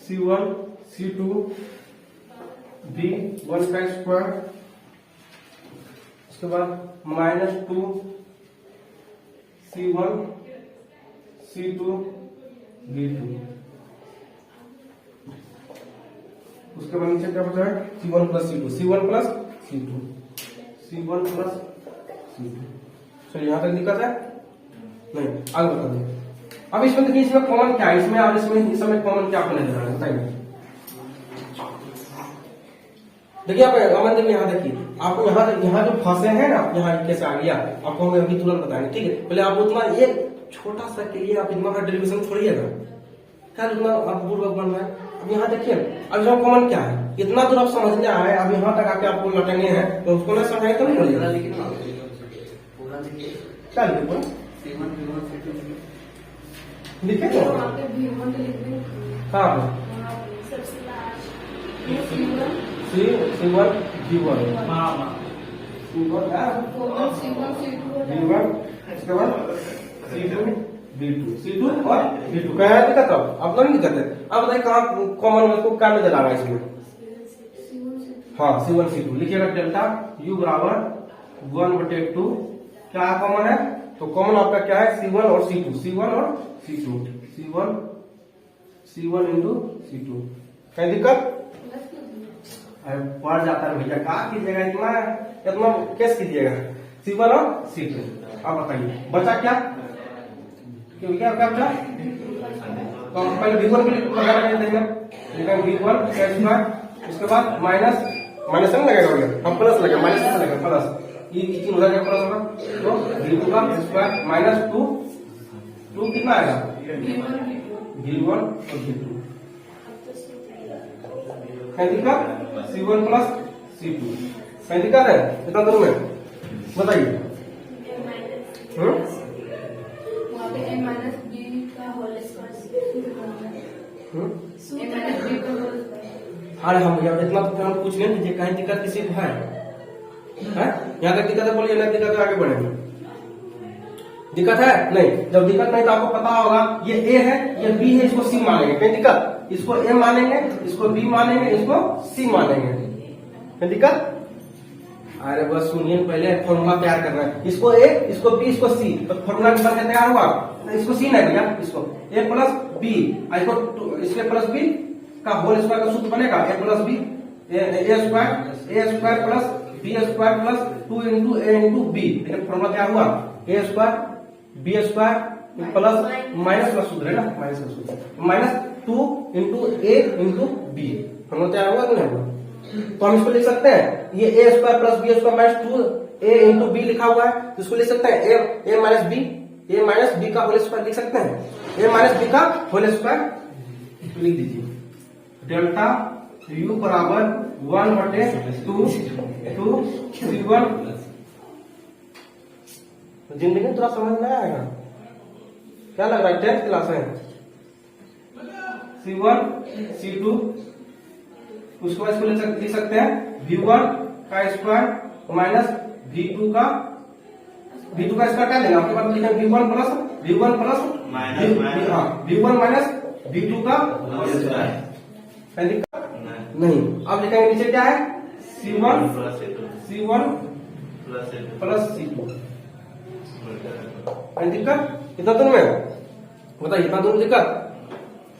Speaker 1: C1 C2 B 1 का स्क्वायर, उसके बाद -2 C1 C2 B2, उसके बाद नीचे क्या बचा है C1 प्लस C2 चलिए यहां तक दिक्कत है नहीं, आगे बता दो। अब इसमें देखिए इसमें कॉमन क्या है, इसमें और इसमें कॉमन क्या आपको नजर आ रहा है बताइए। देखिए आप अमन देखिए यहाँ देखिए आपको यहाँ जो फंसे हैं ना, यहाँ कैसे आ गया आपको हम अभी तुरंत बताएंगे, ठीक है। पहले आप उतना एक छोटा सा के लिए आप इतना का डेरिवेशन छोड़िएगा, क्या उतना आप पूर्वक बन रहा है। अब यहाँ देखिए अब इसमें कॉमन क्या है, इतना दूर आप समझ लिया है, अब यहाँ तक आके आपको लटेंगे हैं तो उसको ना समझाए तो नहीं बोलिएगा क्या लिखे पूरा लिखे तो
Speaker 2: वहाँ पे V1 लिख दें।
Speaker 1: हाँ
Speaker 2: सबसे last
Speaker 1: C1 G1 C1 B1 इसके बाद C2 B2 और B2 क्या है दिक्कत। अब तो नहीं दिक्कत है। अब बताइए कहाँ कॉमन को क्या नजर आ रहा है इसमें। हाँ C1 C2 लिखिएगा डेल्टा U बराबर 1/2 क्या कॉमन है, तो कॉमन आपका क्या है C1 और C2 C1 इंटू C2 कहीं दिक्कत पड़ जाता है भैया, कहा कीजिएगा इतना कैसे कीजिएगा C1 और C2। अब बताइए बचा क्या क्या बचा, तो पहले V1 के लिए लगाना देंगे V1 उसके बाद माइनस नहीं लगेगा भैया, हम प्लस लगेगा माइनस से लगेगा प्लस ये तीन हो जाएगा प्लस होगा, तो V2 का स्क्वायर -2 कितना आएगा V1 और V2 कहीं दिक्कत C1 प्लस C2 कहीं दिक्कत है इतना दोनों में बताइए।
Speaker 2: वहाँ पे a माइनस b का होल स्क्वायर
Speaker 1: अरे हम भैया इतना तो हम कुछ नहीं दीजिए, कहीं दिक्कत किसी को है यहाँ तक दिक्कत है बोलिए, नहीं दिक्कत है आगे बढ़ेंगे। दिक्कत है नहीं, जब दिक्कत नहीं तो आपको पता होगा ये A है ये B है, इसको C मानेंगे कहीं दिक्कत, इसको A मानेंगे इसको B मानेंगे इसको C मानेंगे कहीं दिक्कत। अरे बस सुनिए पहले फॉर्मूला तैयार करना है, इसको A इसको B इसको C, तो फॉर्मूला बन के तैयार हुआ, इसको C नहीं भैया इसको A प्लस B इसके प्लस B का होल स्क्वायर का सूत्र बनेगा A plus B A square plus B square plus 2 into A into B, लेकिन फॉर्मूला क्या हुआ A square B square plus minus का सूत्र है ना, माइनस का सूत्र -2 into A into B, formula क्या हुआ नहीं हुआ। तो हम इसको लिख सकते हैं ये A square plus B square minus 2A into B लिखा हुआ है, तो इसको लिख सकते हैं A माइनस B का होल स्क्वायर लिख सकते हैं, A माइनस B का होल स्क्वायर लिख दीजिए। डेल्टा U बराबर 1/2 C1 जिंदगी में थोड़ा समझ में आएगा क्या लग रहा है 10th क्लास है। C1 C2 उसको इसको लिख सकते हैं V1 का स्क्वायर माइनस V2 का स्क्वायर क्या लेना आपके पास लिखा V1 plus V1 minus V2 का स्क्वायर नहीं। अब लिखेंगे नीचे क्या है C1 प्लस C2 दिक्कत इतना दोनों में बताइए, इतना दोनों दिक्कत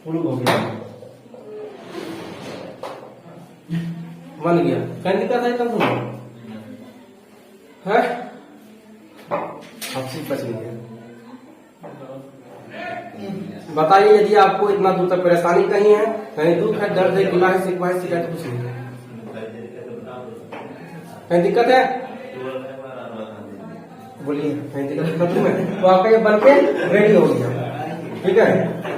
Speaker 1: शुरू हो गया, बन गया। कहीं दिक्कत है तब सुनो है, अब सीख बच गया। बताइए यदि आपको इतना दूर तक परेशानी कहीं है, कहीं दुख है, दर्द है, गिला है, शिकवा है, शिकायत कुछ नहीं है, कहीं दिक्कत है बोलिए, कहीं दिक्कत है तो आपका ये बन के रेडी हो गया। ठीक है।